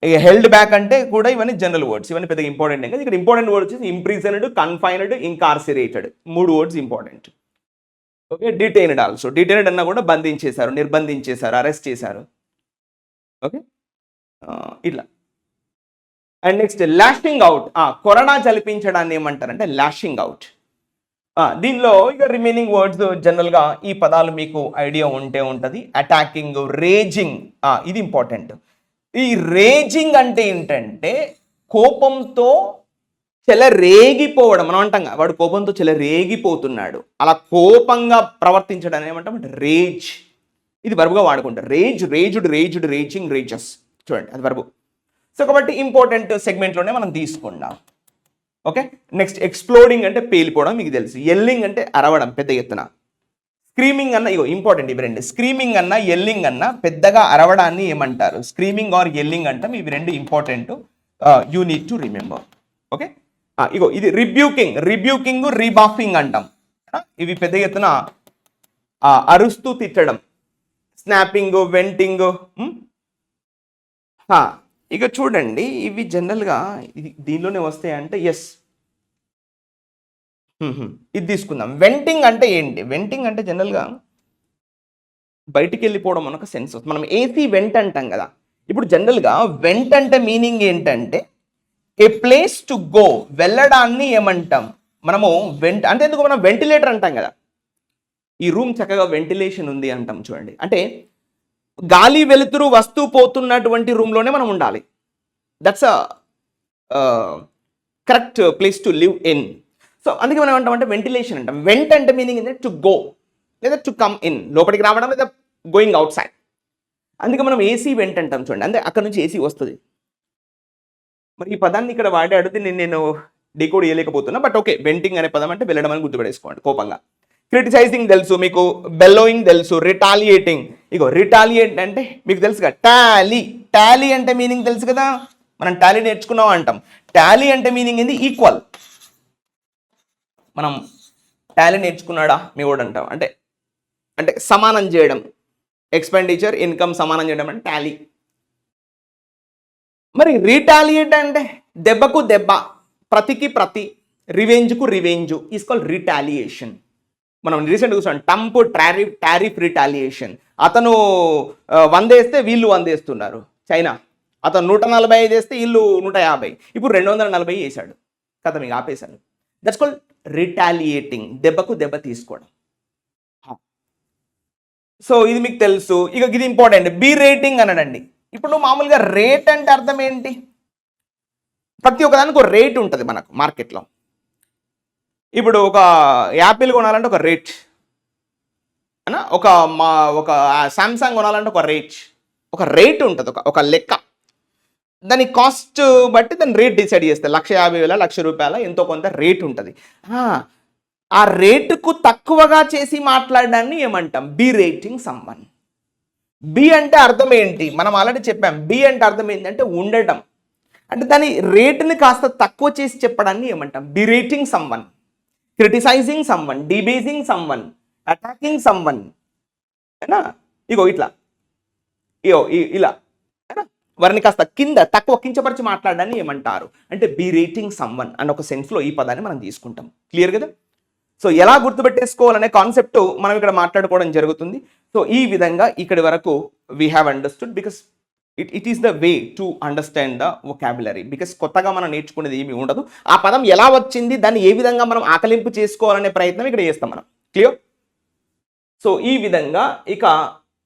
A: ఇక హెల్డ్ బ్యాక్ అంటే కూడా ఇవన్నీ జనరల్ వర్డ్స్, ఇవన్నీ పెద్దగా ఇంపార్టెంట్ కదా. ఇక్కడ ఇంపార్టెంట్ వర్డ్స్ వచ్చి imprisoned, confined, incarcerated, 3 words important. Okay, detained also, detained అన్నా కూడా బంధించేశారు, నిర్బంధించేశారు, అరెస్ట్ చేశారు. ఓకే, ఇట్లా. అండ్ నెక్స్ట్ లాషింగ్ అవుట్, కొరడా జలిపించడాన్ని ఏమంటారంటే లాషింగ్ అవుట్. దీనిలో ఇక రిమైనింగ్ వర్డ్స్ జనరల్గా ఈ పదాలు మీకు ఐడియా ఉంటే ఉంటుంది. అటాకింగ్, రేజింగ్, ఇది ఇంపార్టెంట్. ఈ రేజింగ్ అంటే ఏంటంటే కోపంతో చెలరేగిపోవడం, మనం అంటాం వాడు కోపంతో చెలరేగిపోతున్నాడు, అలా కోపంగా ప్రవర్తించడం ఏమంటాం రేజ్. ఇది వర్బుగా వాడుకుంటారు. Rage, raged, raged, raging, rages. చూడండి అది వర్బు. సో కాబట్టి ఇంపార్టెంట్ సెగ్మెంట్లోనే మనం తీసుకుందాం. ఓకే, నెక్స్ట్ ఎక్స్ప్లోడింగ్ అంటే పేలిపోవడం మీకు తెలుసు. ఎల్లింగ్ అంటే అరవడం పెద్ద ఎత్తున. స్క్రీమింగ్ అన్న ఇగో ఇంపార్టెంట్ ఇవి రెండు. స్క్రీమింగ్ అన్న ఎల్లింగ్ అన్న పెద్దగా అరవడాన్ని ఏమంటారు? స్క్రీమింగ్ ఆర్ ఎల్లింగ్ అంటాం. ఇవి రెండు important, you need to remember. Okay, ఇగో ఇది రిబ్యూకింగ్, రిబ్యూకింగ్, రీబాఫింగ్ అంటాం. ఇవి పెద్ద ఎత్తున అరుస్తూ తిట్టడం. Snapping, venting. ఇక చూడండి ఇవి జనరల్గా దీనిలోనే వస్తాయంటే ఎస్, ఇది తీసుకుందాం. వెంటింగ్ అంటే ఏంటి? వెంటింగ్ అంటే జనరల్గా బయటికి వెళ్ళిపోవడం అని ఒక సెన్స్. మనం ఏసీ వెంట్ అంటాం కదా. ఇప్పుడు జనరల్గా వెంట్ అంటే మీనింగ్ ఏంటంటే ఏ ప్లేస్ టు గో, వెళ్ళడాన్ని ఏమంటాం మనము వెంట్ అంటే. ఎందుకు మనం వెంటిలేటర్ అంటాం కదా. ఈ రూమ్ చక్కగా వెంటిలేషన్ ఉంది అంటాం చూడండి. అంటే గాలి వెలుతురు వస్తూ పోతున్నటువంటి రూమ్లోనే మనం ఉండాలి. That's correct place to live in. So అందుకే మనం ఏమంటామంటే వెంటిలేషన్ అంటాం. వెంట్ అంటే మీనింగ్ ఏంటంటే టు గో లేదా టు కమ్ ఇన్, లోపలికి రావడం లేదా గోయింగ్ అవుట్ సైడ్. అందుకే మనం ఏసీ వెంట్ అంటాం చూడండి. అంటే అక్కడ నుంచి ఏసీ వస్తుంది. మరి ఈ పదాన్ని ఇక్కడ వాడాడు, నేను డీకోడ్ చేయలేకపోతున్నా. బట్ ఓకే, వెంటింగ్ అనే పదం అంటే వెళ్ళడం అని గుర్తుపెట్టేసుకోండి కోపంగా. క్రిటిసైజింగ్ తెలుసు మీకు, బెల్లోయింగ్ తెలుసు, రిటాలియేటింగ్. ఇగో రిటాలియేట్ అంటే మీకు తెలుసు కదా. టాలీ, టాలీ అంటే మీనింగ్ తెలుసు కదా, మనం టాలీ నేర్చుకున్నాం అంటాం. టాలీ అంటే మీనింగ్ ఏంది? ఈక్వల్. మనం టాలీ నేర్చుకున్నాడా మీ వాడు అంటాం. అంటే అంటే సమానం చేయడం, ఎక్స్పెండిచర్ ఇన్కమ్ సమానం చేయడం అంటే టాలీ. మరి రిటాలియేట్ అంటే దెబ్బకు దెబ్బ, ప్రతికి ప్రతి, రివెంజ్కు రివెంజ్, ఈస్ కాల్డ్ రిటాలియేషన్. మనం రీసెంట్గా చూసాం ట్రంప్ టారిఫ్ రిటాలియేషన్. అతను 100 వేస్తే వీళ్ళు 100 వేస్తున్నారు చైనా. అతను 145 వేస్తే వీళ్ళు 150. ఇప్పుడు 240 వేసాడు కదా, మీకు ఆపేశారు. దట్స్ కాల్డ్ రిటాలియేటింగ్, దెబ్బకు దెబ్బ తీసుకోవడం. సో ఇది మీకు తెలుసు. ఇక ఇది ఇంపార్టెంట్, బి రేటింగ్ అనడండి. ఇప్పుడు మామూలుగా రేట్ అంటే అర్థం ఏంటి? ప్రతి ఒక్కదానికి ఒక రేట్ ఉంటుంది మనకు మార్కెట్లో. ఇప్పుడు ఒక యాపిల్ కొనాలంటే ఒక రేట్ అనా, ఒక సామ్సంగ్ కొనాలంటే ఒక రేట్ ఉంటుంది, ఒక లెక్క. దాని కాస్ట్ బట్టి దాని రేట్ డిసైడ్ చేస్తారు. 150,000, ₹1,00,000 ఎంతో కొంత రేట్ ఉంటుంది. ఆ రేటుకు తక్కువగా చేసి మాట్లాడడాన్ని ఏమంటాం? Berating someone. బి అంటే అర్థం ఏంటి? మనం ఆల్రెడీ చెప్పాం. బి అంటే అర్థం ఏంటంటే ఉండటం. అంటే దాని రేటుని కాస్త తక్కువ చేసి చెప్పడాన్ని ఏమంటాం? Berating someone. Criticising someone, debasing someone, attacking someone. అయినా ఇగో ఇట్లా, ఇలా వారిని కాస్త తక్కువ కించపరిచి మాట్లాడడాన్ని ఏమంటారు అంటే బి రేటింగ్ సమ్వన్ అన్న ఒక సెన్స్లో ఈ పదాన్ని మనం తీసుకుంటాం. క్లియర్ కదా? సో ఎలా గుర్తుపెట్టేసుకోవాలనే కాన్సెప్ట్ మనం ఇక్కడ మాట్లాడుకోవడం జరుగుతుంది. సో ఈ విధంగా ఇక్కడి వరకు we have understood, because it is the way to understand the vocabulary. Because కొత్తగా మనం నేర్చుకునేది ఏమీ ఉండదు. ఆ పదం ఎలా వచ్చింది, దాన్ని ఏ విధంగా మనం ఆకలింపు చేసుకోవాలనే ప్రయత్నం ఇక్కడ చేస్తాం మనం. క్లియర్? సో ఈ విధంగా ఇక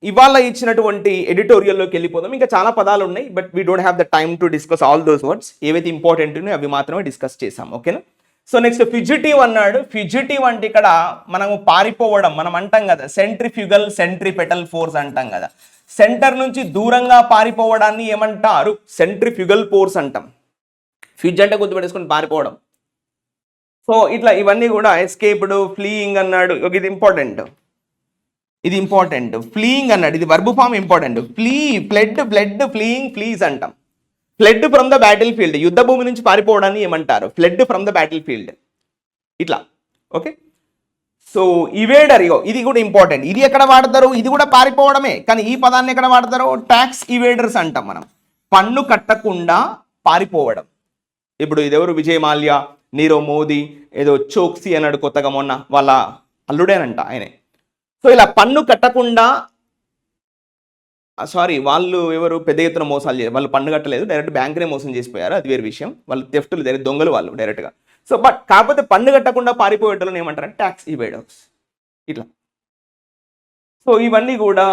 A: ఇవాళ ఇచ్చినటువంటి ఎడిటోరియల్లోకి వెళ్ళిపోదాం. ఇంకా చాలా పదాలు ఉన్నాయి, but we don't have the time to discuss all those words. ఏవైతే ఇంపార్టెంట్ ఉన్నాయో అవి మాత్రమే డిస్కస్ చేసాం. ఓకేనా? సో నెక్స్ట్ ఫ్యూజిటివ్ అన్నాడు. ఫ్యూజిటివ్ అంటే ఇక్కడ మనము పారిపోవడం, మనం అంటాం కదా సెంట్రిఫ్యూగల్ సెంట్రిపెటల్ ఫోర్స్ అంటాం కదా. సెంటర్ నుంచి దూరంగా పారిపోవడాన్ని ఏమంటారు? సెంట్రిఫ్యూగల్ ఫోర్స్ అంటాం. ఫ్యూజ్ అంటే గుర్తుపెట్టేసుకుని పారిపోవడం. సో ఇట్లా ఇవన్నీ కూడా ఎస్కేప్డ్, ఫ్లీయింగ్ అన్నాడు. ఇది ఇంపార్టెంట్. ఫ్లీయింగ్ అన్నాడు. ఇది verb form important. Fled, fleeing, flees అంటాం. Fled from the battlefield, యుద్ధ భూమి నుంచి పారిపోవడాన్ని ఏమంటారు? Fled from the battlefield. ఇట్లా. ఓకే, సో ఇవేడర్, ఇది కూడా ఇంపార్టెంట్. ఇది ఎక్కడ వాడతారు? ఇది కూడా పారిపోవడమే, కానీ ఈ పదాన్ని ఎక్కడ వాడతారు? ట్యాక్స్ ఇవేడర్స్ అంటాం మనం. పన్ను కట్టకుండా పారిపోవడం. ఇప్పుడు ఇదెవరు? విజయ్ మాల్యా, నీరవ్ మోదీ, ఏదో చోక్సీ అన్నాడు కొత్తగా మొన్న, వాళ్ళ అల్లుడేనంట ఆయనే. సో ఇలా పన్ను కట్టకుండా, సారీ వాళ్ళు ఎవరు పెద్ద ఎత్తున మోసాలు చేయాలి, వాళ్ళు పన్ను కట్టలేదు, డైరెక్ట్ బ్యాంకునే మోసం చేసిపోయారు, అది వేరే విషయం. వాళ్ళు థెఫ్టులు, డైరెక్ట్ దొంగలు వాళ్ళు డైరెక్ట్గా. సో బట్ కాకపోతే పన్ను కట్టకుండా పారిపోయేటోళ్ళని ఏమంటారంటే ట్యాక్స్ ఇవేడర్స్ ఇట్లా. సో ఇవన్నీ కూడా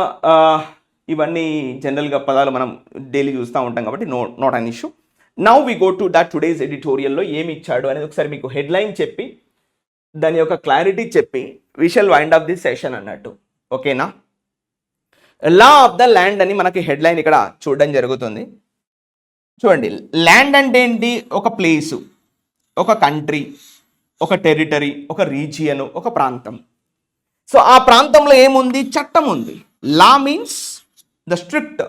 A: ఇవన్నీ జనరల్గా పదాలు మనం డైలీ చూస్తూ ఉంటాం కాబట్టి not an issue. Now we go to that today's ఎడిటోరియల్లో ఏమి ఇచ్చాడు అనేది ఒకసారి మీకు హెడ్లైన్ చెప్పి దాని యొక్క క్లారిటీ చెప్పి we shall wind up this session అన్నట్టు. ఓకేనా? లా ఆఫ్ ద ల్యాండ్ అని మనకి హెడ్లైన్ ఇక్కడ చూడడం జరుగుతుంది. చూడండి, ల్యాండ్ అంటే ఏంటి? ఒక ప్లేసు, ఒక కంట్రీ, ఒక టెరిటరీ, ఒక రీజియన్, ఒక ప్రాంతం. సో ఆ ప్రాంతంలో ఏముంది? చట్టం ఉంది. Law means the strict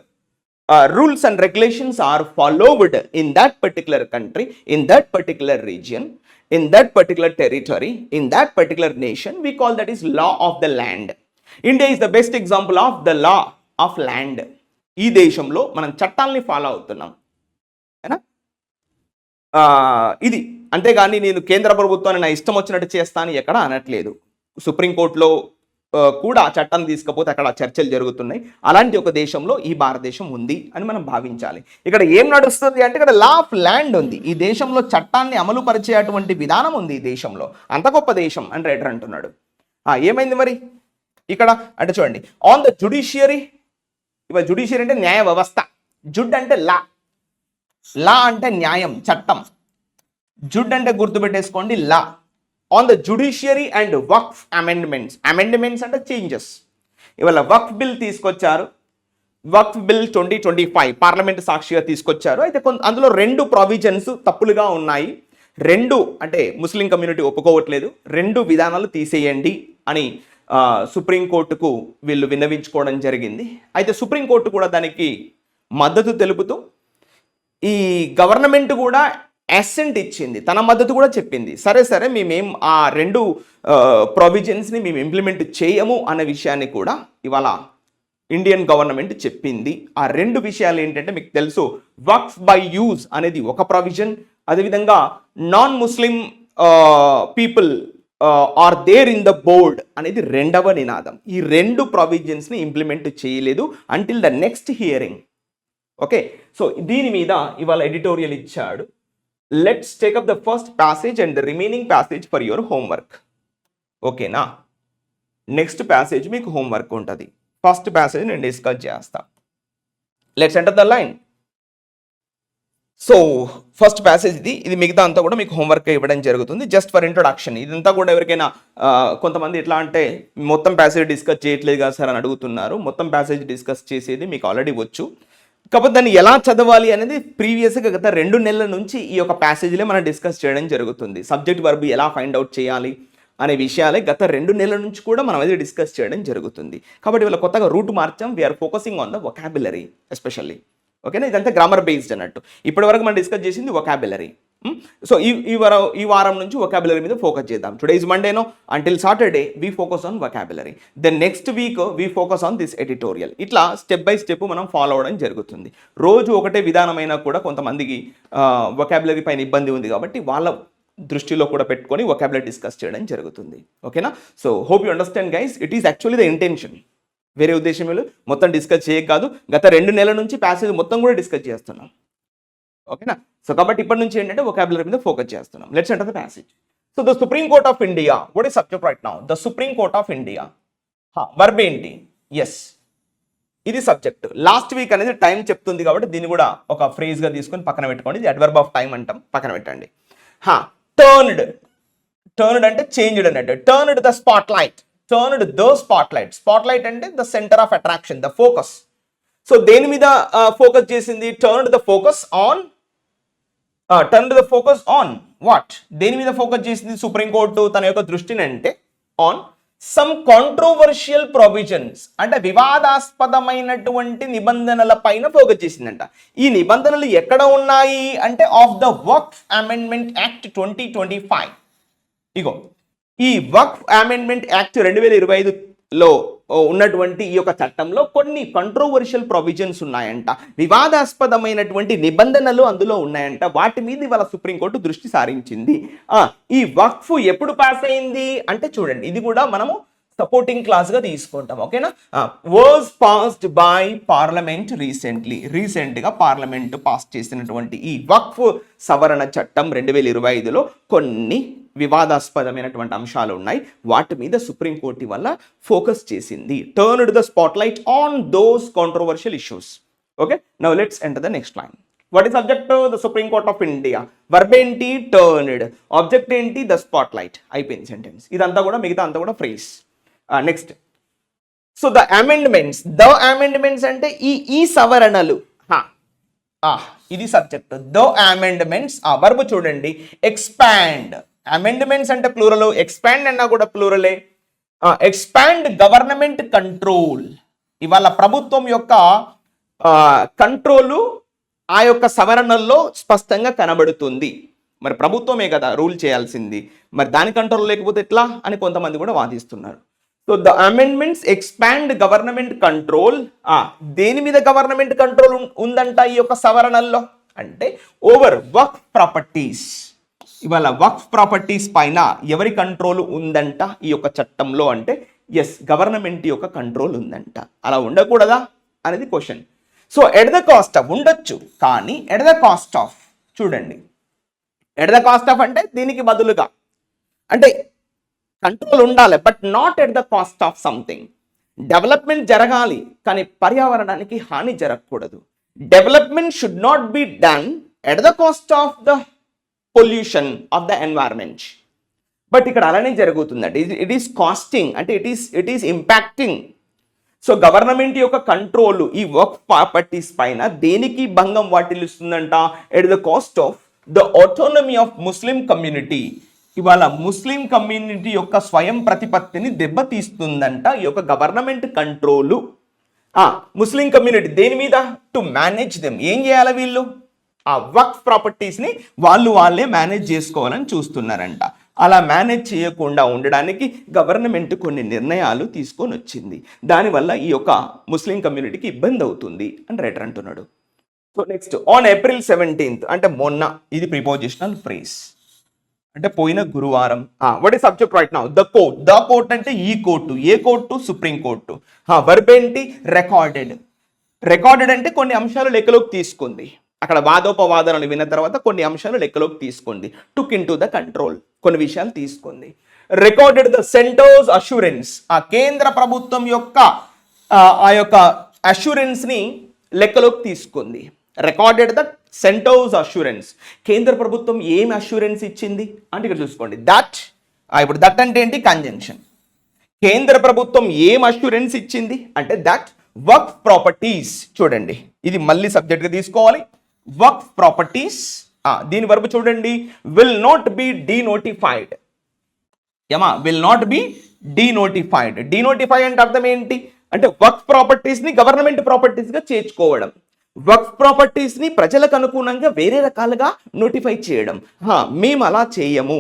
A: rules and regulations are followed in that particular country, in that particular region, in that particular territory, in that particular nation. We call that is law of the land. India is the best example of the law of land. ఈ దేశంలో మనం చట్టాలని ఫాలో అవుతున్నాం, ఇది. అంతేగాని నేను కేంద్ర ప్రభుత్వాన్ని నా ఇష్టం వచ్చినట్టు చేస్తాను ఎక్కడ అనట్లేదు. సుప్రీంకోర్టులో కూడా ఆ చట్టాన్ని తీసుకపోతే అక్కడ చర్చలు జరుగుతున్నాయి. అలాంటి ఒక దేశంలో ఈ భారతదేశం ఉంది అని మనం భావించాలి. ఇక్కడ ఏం నడుస్తుంది అంటే ఇక్కడ లా ఆఫ్ ల్యాండ్ ఉంది. ఈ దేశంలో చట్టాన్ని అమలు పరిచేటువంటి విధానం ఉంది ఈ దేశంలో. అంత గొప్ప దేశం అని రైటర్ అంటున్నాడు. ఏమైంది మరి ఇక్కడ అంటే చూడండి, ఆన్ ద జుడిషియరీ. ఇవాళ జుడిషియరీ అంటే న్యాయ వ్యవస్థ. జుడ్ అంటే లా, లా అంటే న్యాయం, చట్టం. జుడ్ అంటే గుర్తుపెట్టేసుకోండి, లా. On the judiciary and Waqf amendments. Amendments అంటే చేంజెస్. ఇవాళ వక్ఫ్ బిల్ తీసుకొచ్చారు. వక్ఫ్ బిల్ 2025 పార్లమెంట్ సాక్షిగా తీసుకొచ్చారు. అయితే అందులో 2 ప్రొవిజన్స్ తప్పులుగా ఉన్నాయి. 2 అంటే ముస్లిం కమ్యూనిటీ ఒప్పుకోవట్లేదు. 2 విధానాలు తీసేయండి అని సుప్రీంకోర్టుకు వీళ్ళు విన్నవించుకోవడం జరిగింది. అయితే సుప్రీంకోర్టు కూడా దానికి మద్దతు తెలుపుతూ ఈ గవర్నమెంట్ కూడా అసెంట్ ఇచ్చింది, తన మద్దతు కూడా చెప్పింది. సరే మేమేం ఆ 2 ప్రొవిజన్స్ని మేము ఇంప్లిమెంట్ చేయము అనే విషయాన్ని కూడా ఇవాళ ఇండియన్ గవర్నమెంట్ చెప్పింది. ఆ 2 విషయాలు ఏంటంటే మీకు తెలుసు, వక్ఫ్ బై యూజ్ అనేది ఒక ప్రొవిజన్, అదేవిధంగా non Muslim people are there in the board అనేది 2వ నినాదం. ఈ 2 ప్రొవిజన్స్ని ఇంప్లిమెంట్ చేయలేదు until the next hearing. Okay, so దీని మీద ఇవాళ ఎడిటోరియల్ ఇచ్చాడు. Let's take up the first passage and the remaining passage for your homework. ఓకేనా? నెక్స్ట్ ప్యాసేజ్ మీకు హోంవర్క్ ఉంటుంది. ఫస్ట్ ప్యాసేజ్ నేను డిస్కస్ చేస్తా. Let's enter the line. So first passage ఇది మిగతా అంతా కూడా మీకు హోంవర్క్ ఇవ్వడం జరుగుతుంది. Just for introduction. ఇదంతా కూడా ఎవరికైనా కొంతమంది ఎట్లా అంటే మొత్తం ప్యాసేజ్ డిస్కస్ చేయట్లేదు కదా సార్ అని అడుగుతున్నారు. మొత్తం ప్యాసేజ్ డిస్కస్ చేసేది మీకు ఆల్రెడీ వచ్చు. కాకపోతే దాన్ని ఎలా చదవాలి అనేది ప్రీవియస్గా గత 2 నెలల నుంచి ఈ యొక్క ప్యాసేజ్లే మనం డిస్కస్ చేయడం జరుగుతుంది. సబ్జెక్ట్ వర్బ్ ఎలా ఫైండ్ అవుట్ చేయాలి అనే విషయాలే గత 2 నెలల నుంచి కూడా మనం అయితే డిస్కస్ చేయడం జరుగుతుంది. కాబట్టి వీళ్ళ కొత్తగా రూట్ మార్చాం. We are focusing on the vocabulary especially. ఓకేనా? ఇదంతా గ్రామర్ బేస్డ్ అన్నట్టు. ఇప్పటివరకు మనం డిస్కస్ చేసింది వొకాబులరీ. సో ఈ వారం నుంచి వొకాబులరీ మీద ఫోకస్ చేద్దాం. టుడే ఇస్ మండేనో, until Saturday we focus on vocabulary. Then next week we focus on this editorial. ఇట్లా స్టెప్ బై స్టెప్ మనం ఫాలో అవ్వడం జరుగుతుంది. రోజు ఒకటే విధానమైనా కూడా కొంతమందికి వొకాబులరీ పైన ఇబ్బంది ఉంది కాబట్టి వాళ్ళ దృష్టిలో కూడా పెట్టుకొని వొకాబులరీ డిస్కస్ చేయడం జరుగుతుంది. ఓకేనా? So hope you understand guys, it is actually the intention. వేరే ఉద్దేశం మొత్తం డిస్కస్ చేయక కాదు, గత 2 నెలల నుంచి ప్యాసేజ్ మొత్తం కూడా డిస్కస్ చేస్తున్నాం. ఓకేనా? సో కాబట్టి ఇప్పటి నుంచి ఏంటంటే వొకాబులరీ మీద ఫోకస్ చేస్తున్నాం. Let's enter the passage. So the supreme court of India, what is subject right now? The supreme court of India. Verb ఏంటి? ఎస్, ఇది సబ్జెక్ట్. లాస్ట్ వీక్ అనేది టైం చెప్తుంది కాబట్టి దీన్ని కూడా ఒక ఫ్రేజ్గా తీసుకొని పక్కన పెట్టుకోండి. ఇది అడ్వర్బ్ ఆఫ్ టైం అంటాం, పక్కన పెట్టండి. టర్న్డ్ అంటే చేంజ్డ్ అన్నట్టు. Turned the spotlight. Turned the spotlight. Spotlight అంటే the centre of attraction, the focus. So దేని మీద ఫోకస్ చేసింది? Turned the focus on. Turned the focus on what? దేని మీద ఫోకస్ చేసింది సుప్రీంకోర్టు తన యొక్క దృష్టిని అంటే ఆన్ సమ్ కాంట్రోవర్షియల్ ప్రొవిజన్స్, అంటే వివాదాస్పదమైనటువంటి నిబంధనల పైన ఫోకస్ చేసిందంట. ఈ నిబంధనలు ఎక్కడ ఉన్నాయి అంటే of the Waqf amendment act 2025. ఇగో ఈ వక్ఫ్ అమెండ్మెంట్ యాక్ట్ 2025లో ఉన్నటువంటి ఈ యొక్క చట్టంలో కొన్ని కంట్రోవర్షియల్ ప్రొవిజన్స్ ఉన్నాయంట, వివాదాస్పదమైనటువంటి నిబంధనలు అందులో ఉన్నాయంట. వాటి మీద ఇవాళ సుప్రీంకోర్టు దృష్టి సారించింది. ఈ వక్ఫ్ ఎప్పుడు పాస్ అయింది అంటే చూడండి, ఇది కూడా మనము సపోర్టింగ్ క్లాస్ గా తీసుకుంటాం. ఓకేనా? Was passed by parliament recent గా పార్లమెంట్ పాస్ చేసినటువంటి ఈ వక్ఫ్ సవరణ చట్టం 2025లో కొన్ని వివాదాస్పదమైనటువంటి అంశాలు ఉన్నాయి. వాటి మీద సుప్రీంకోర్టు వల్ల ఫోకస్ చేసింది. Turned the spotlight on those controversial issues. Okay, now let's enter the next line. What is subject? The supreme court of India. Verb ఏంటి? టర్న్డ్. ఆబ్జెక్ట్ ఏంటి? The spotlight. అయిపోయింది సెంటెన్స్. ఇదంతా కూడా మిగతా అంతా కూడా phrase. Next, so the amendments అంటే ఈ సవరణలు. ఇది సబ్జెక్ట్. The amendments. వర్బ్ చూడండి, ఎక్స్పాండ్. అమెండ్మెంట్స్ అంటే ప్లూరల్, ఎక్స్పాండ్ అన్నా కూడా ప్లూరలే. Expand government control. ఇవాళ ప్రభుత్వం యొక్క కంట్రోలు ఆ యొక్క సవరణల్లో స్పష్టంగా కనబడుతుంది. మరి ప్రభుత్వమే కదా రూల్ చేయాల్సింది, మరి దాని కంట్రోల్ లేకపోతే ఎట్లా అని కొంతమంది కూడా వాదిస్తున్నారు. So the amendments expand government control. దేని మీద గవర్నమెంట్ కంట్రోల్ ఉందంట ఈ యొక్క సవరణల్లో అంటే ఓవర్ వక్ఫ్ ప్రాపర్టీస్. ఇవాళ వక్ఫ్ ప్రాపర్టీస్ పైన ఎవరి కంట్రోల్ ఉందంట ఈ యొక్క చట్టంలో అంటే ఎస్, గవర్నమెంట్ యొక్క కంట్రోల్ ఉందంట. అలా ఉండకూడదా అనేది question. So at the cost of ఉండొచ్చు, కానీ ఎట్ ద కాస్ట్ ఆఫ్ చూడండి, ఎట్ ద కాస్ట్ ఆఫ్ అంటే దీనికి బదులుగా అంటే కంట్రోల్ ఉండాలి, but not at the cost of something. Development జరగాలి కానీ పర్యావరణానికి హాని జరగకూడదు. Development should not be done at the cost of the pollution of the environment. But ఇక్కడ అలానే జరుగుతుందండి. ఇట్ ఈస్ కాస్టింగ్ అంటే it is impacting. So government యొక్క కంట్రోల్ ఈ వర్క్ ప్రాపర్టీస్ పైన దేనికి భంగం వాటిల్లుస్తుందంట? At the cost of the autonomy of Muslim community. ఇవాళ ముస్లిం కమ్యూనిటీ యొక్క స్వయం ప్రతిపత్తిని దెబ్బతీస్తుందంట ఈ యొక్క గవర్నమెంట్ కంట్రోలు. ముస్లిం కమ్యూనిటీ దేని మీద? To manage them. ఏం చేయాలి వీళ్ళు? ఆ వర్క్ ప్రాపర్టీస్ని వాళ్ళే మేనేజ్ చేసుకోవాలని చూస్తున్నారంట. అలా మేనేజ్ చేయకుండా ఉండడానికి గవర్నమెంట్ కొన్ని నిర్ణయాలు తీసుకొని వచ్చింది. దానివల్ల ఈ యొక్క ముస్లిం కమ్యూనిటీకి ఇబ్బంది అవుతుంది అని రైటర్ అంటున్నాడు. So next, on April 17th అంటే మొన్న, ఇది ప్రిపోజిషనల్ ఫ్రేజ్ అంటే పోయిన గురువారం. What is subject right now? The court. The court అంటే ఈ కోర్టు. ఏ కోర్టు? Supreme court. వర్బ్ ఏంటి? రికార్డెడ్ అంటే కొన్ని అంశాలు లెక్కలోకి తీసుకుంది. అక్కడ వాదోపవాదనలు విన్న తర్వాత కొన్ని అంశాలు లెక్కలోకి తీసుకుంది. టుక్ ఇన్ టు ద కంట్రోల్, కొన్ని విషయాలు తీసుకుంది. Recorded the centres assurance. ఆ కేంద్ర ప్రభుత్వం యొక్క ఆ యొక్క అష్యూరెన్స్ ని లెక్కలోకి తీసుకుంది. Recorded the centres assurance. కేంద్ర ప్రభుత్వం ఏం అష్యూరెన్స్ ఇచ్చింది అంటే ఇక్కడ చూసుకోండి, దట్. ఇప్పుడు దట్ అంటే ఏంటి? కంజంక్షన్. కేంద్ర ప్రభుత్వం ఏం అష్యూరెన్స్ ఇచ్చింది అంటే దట్ వర్క్ ప్రాపర్టీస్. చూడండి, ఇది మళ్ళీ సబ్జెక్ట్గా తీసుకోవాలి. Work properties. దీని వరకు చూడండి, will not be denotified. Will not be denotified. Denotify అంటే అర్థం ఏంటి అంటే వర్క్ ప్రాపర్టీస్ని గవర్నమెంట్ ప్రాపర్టీస్గా చేర్చుకోవడం. వర్క్ ప్రాపర్టీస్ని ప్రజలకు అనుగుణంగా వేరే రకాలుగా నోటిఫై చేయడం. మేము అలా చేయము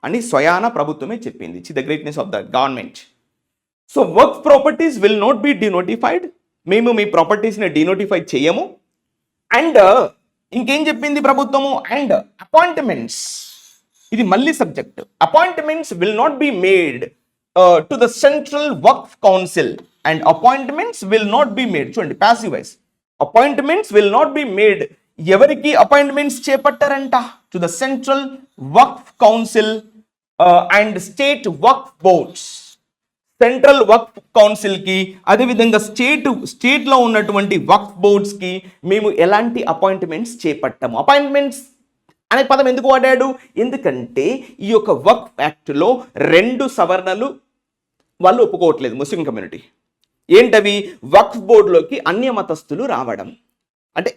A: అని స్వయాన ప్రభుత్వమే చెప్పింది. The greatness of the government. So work properties will not be denotified. మేము మీ ప్రాపర్టీస్ని డీనోటిఫై చేయము. అండ్ ఇంకేం చెప్పింది ప్రభుత్వము? And appointments. ఇది మళ్ళీ subject. Appointments will not be made to the central work council. And appointments will not be made. చూడండి, passive voice. Appointments will not be made. ఎవరికి appointments చేపట్టారంట? To the central work council and state work boards. Central work కౌన్సిల్కి, అదేవిధంగా స్టేట్లో ఉన్నటువంటి వర్క్ బోర్డ్స్కి మేము ఎలాంటి అపాయింట్మెంట్స్ చేపట్టాము. అపాయింట్మెంట్స్ అనే పదం ఎందుకు వాడాడు? ఎందుకంటే ఈ యొక్క వర్క్ యాక్ట్లో 2 సవరణలు వాళ్ళు ఒప్పుకోవట్లేదు ముస్లిం కమ్యూనిటీ. ఏంటవి? వక్ఫ్ బోర్డులోకి అన్య మతస్థులు రావడం. అంటే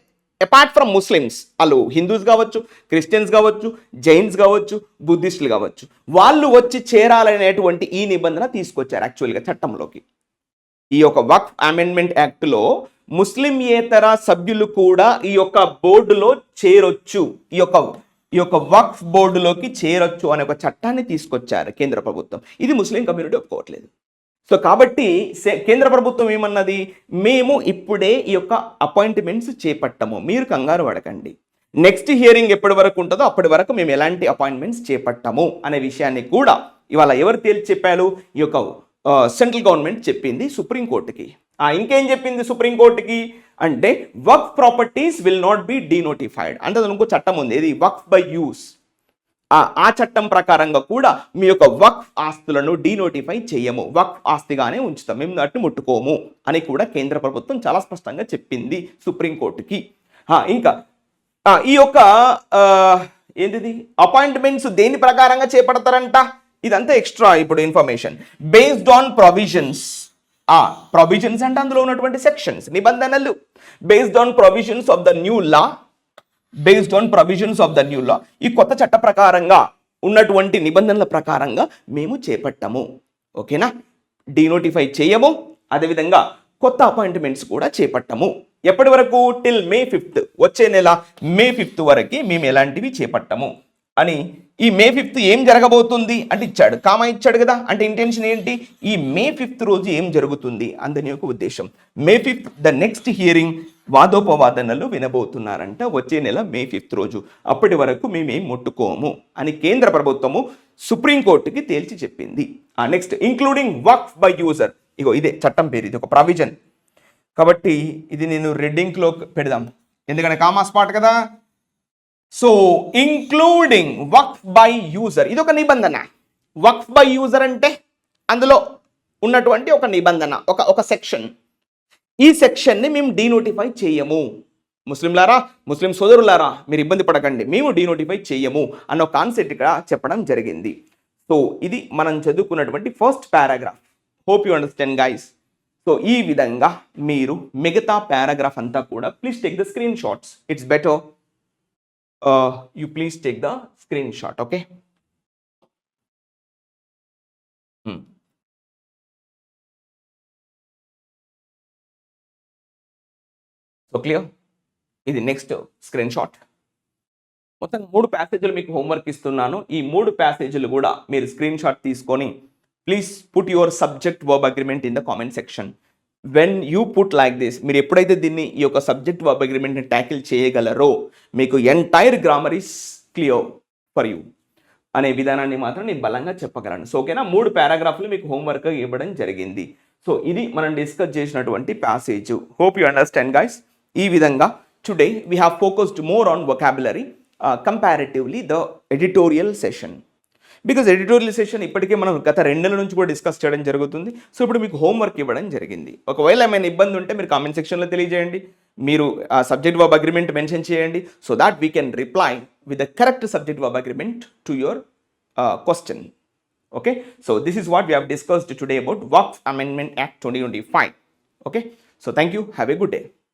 A: అపార్ట్ ఫ్రమ్ ముస్లిమ్స్, వాళ్ళు హిందూస్ కావచ్చు, క్రిస్టియన్స్ కావచ్చు, జైన్స్ కావచ్చు, బుద్ధిస్టులు కావచ్చు, వాళ్ళు వచ్చి చేరాలనేటువంటి ఈ నిబంధన తీసుకొచ్చారు యాక్చువల్గా చట్టంలోకి. ఈ యొక్క వక్ఫ్ అమెండ్మెంట్ యాక్ట్లో ముస్లింయేతర సభ్యులు కూడా ఈ యొక్క బోర్డులో చేరొచ్చు. ఈ యొక్క ఈ యొక్క వక్ఫ్ బోర్డులోకి చేరొచ్చు అనే ఒక చట్టాన్ని తీసుకొచ్చారు కేంద్ర ప్రభుత్వం. ఇది ముస్లిం కమ్యూనిటీ ఒప్పుకోవట్లేదు. సో కాబట్టి కేంద్ర ప్రభుత్వం ఏమన్నది, మేము ఇప్పుడే ఈ యొక్క అపాయింట్మెంట్స్ చేపట్టము, మీరు కంగారు పడకండి, నెక్స్ట్ హియరింగ్ ఎప్పటి వరకు ఉంటుందో అప్పటి వరకు మేము ఎలాంటి అపాయింట్మెంట్స్ చేపట్టము అనే విషయాన్ని కూడా ఇవాళ ఎవరు తేల్చి చెప్పారు, ఈ యొక్క సెంట్రల్ గవర్నమెంట్ చెప్పింది సుప్రీంకోర్టుకి. ఇంకేం చెప్పింది సుప్రీంకోర్టుకి అంటే, Waqf properties will not be denotified అంటే ఇంకో చట్టం ఉంది, ఇది వక్ఫ్ బై యూస్. ఆ చట్టం ప్రకారంగా కూడా మీ యొక్క వక్ఫ్ ఆస్తులను డీనోటిఫై చేయము, వక్ఫ్ ఆస్తిగానే ఉంచుతాం, మేము అట్టు ముట్టుకోము అని కూడా కేంద్ర ప్రభుత్వం చాలా స్పష్టంగా చెప్పింది సుప్రీంకోర్టుకి. ఇంకా ఈ యొక్క ఏంటిది అపాయింట్మెంట్స్ దేని ప్రకారంగా చేపడతారంట, ఇదంతా ఎక్స్ట్రా ఇప్పుడు information. Based on provisions, provisions అంటే అందులో ఉన్నటువంటి సెక్షన్స్, నిబంధనలు. Based on provisions of the new law, based on provisions of the new లా, ఈ కొత్త చట్ట ప్రకారంగా ఉన్నటువంటి నిబంధనల ప్రకారంగా మేము చేపట్టము. ఓకేనా, డీనోటిఫై చేయము, అదేవిధంగా కొత్త అపాయింట్మెంట్స్ కూడా చేపట్టము. ఎప్పటి వరకు, టిల్ May 5th, వచ్చే నెల May 5th వరకు మేము ఎలాంటివి చేపట్టము అని. ఈ May 5th ఏం జరగబోతుంది అంటే ఇచ్చాడు, కామా ఇచ్చాడు కదా, అంటే ఇంటెన్షన్ ఏంటి, ఈ May 5th రోజు ఏం జరుగుతుంది అందని యొక్క ఉద్దేశం. May 5th the next hearing, వాదోపవాదనలు వినబోతున్నారంట వచ్చే నెల May 5th రోజు. అప్పటి వరకు మేమేం ముట్టుకోము అని కేంద్ర ప్రభుత్వము సుప్రీంకోర్టుకి తేల్చి చెప్పింది. Next, including Waqf by user, ఇగో ఇదే చట్టం పేరు, ఇది ఒక ప్రావిజన్ కాబట్టి ఇది నేను రెడ్ ఇంక్లో పెడదాం ఎందుకంటే కామా స్పాట్ కదా. So including Waqf by user, ఇది ఒక నిబంధన. వక్ఫ్ బై యూజర్ అంటే అందులో ఉన్నటువంటి ఒక నిబంధన, ఒక సెక్షన్. ఈ సెక్షన్ని మేము డీనోటిఫై చేయము. ముస్లింలారా, ముస్లిం సోదరులారా, మీరు ఇబ్బంది పడకండి, మేము డీనోటిఫై చేయము అన్న కాన్సెప్ట్ ఇక్కడ చెప్పడం జరిగింది. సో ఇది మనం చదువుకున్నటువంటి first paragraph. Hope you understand guys. So ఈ విధంగా మీరు మిగతా పారాగ్రాఫ్ అంతా కూడా please take the screen shots. It's better you please take the screenshot, okay? So clear? ఇది నెక్స్ట్ స్క్రీన్ షాట్. మొత్తం 3 ప్యాసేజీలు మీకు హోంవర్క్ ఇస్తున్నాను. ఈ 3 ప్యాసేజీలు కూడా మీరు స్క్రీన్ షాట్ తీసుకొని please put your subject verb agreement in the comment section. When you put like this, మీరు ఎప్పుడైతే దీన్ని ఈ యొక్క సబ్జెక్ట్ వర్బ్ అగ్రిమెంట్ని ట్యాకిల్ చేయగలరో మీకు entire grammar is clear for you అనే విధానాన్ని మాత్రం నేను బలంగా చెప్పగలను. సో ఓకేనా, 3 పారాగ్రాఫ్లు మీకు హోంవర్క్ ఇవ్వడం జరిగింది. సో ఇది మనం డిస్కస్ చేసినటువంటి passage. Hope you understand guys. ఈ విధంగా today we have focused more on vocabulary comparatively the editorial session. Because editorial session ఇప్పటికే మనం గత 2 నెలల నుంచి కూడా డిస్కస్ చేయడం జరుగుతుంది. సో ఇప్పుడు మీకు హోంవర్క్ ఇవ్వడం జరిగింది. ఒకవేళ ఏమైనా ఇబ్బంది ఉంటే మీరు కామెంట్ సెక్షన్లో తెలియజేయండి. మీరు సబ్జెక్ట్ వర్బ్ అగ్రిమెంట్ మెన్షన్ చేయండి so that we can reply with the correct subject verb agreement to your question. Okay, so this is what we have discussed today about Waqf Amendment Act 2025. Okay, so thank you. Have a good day.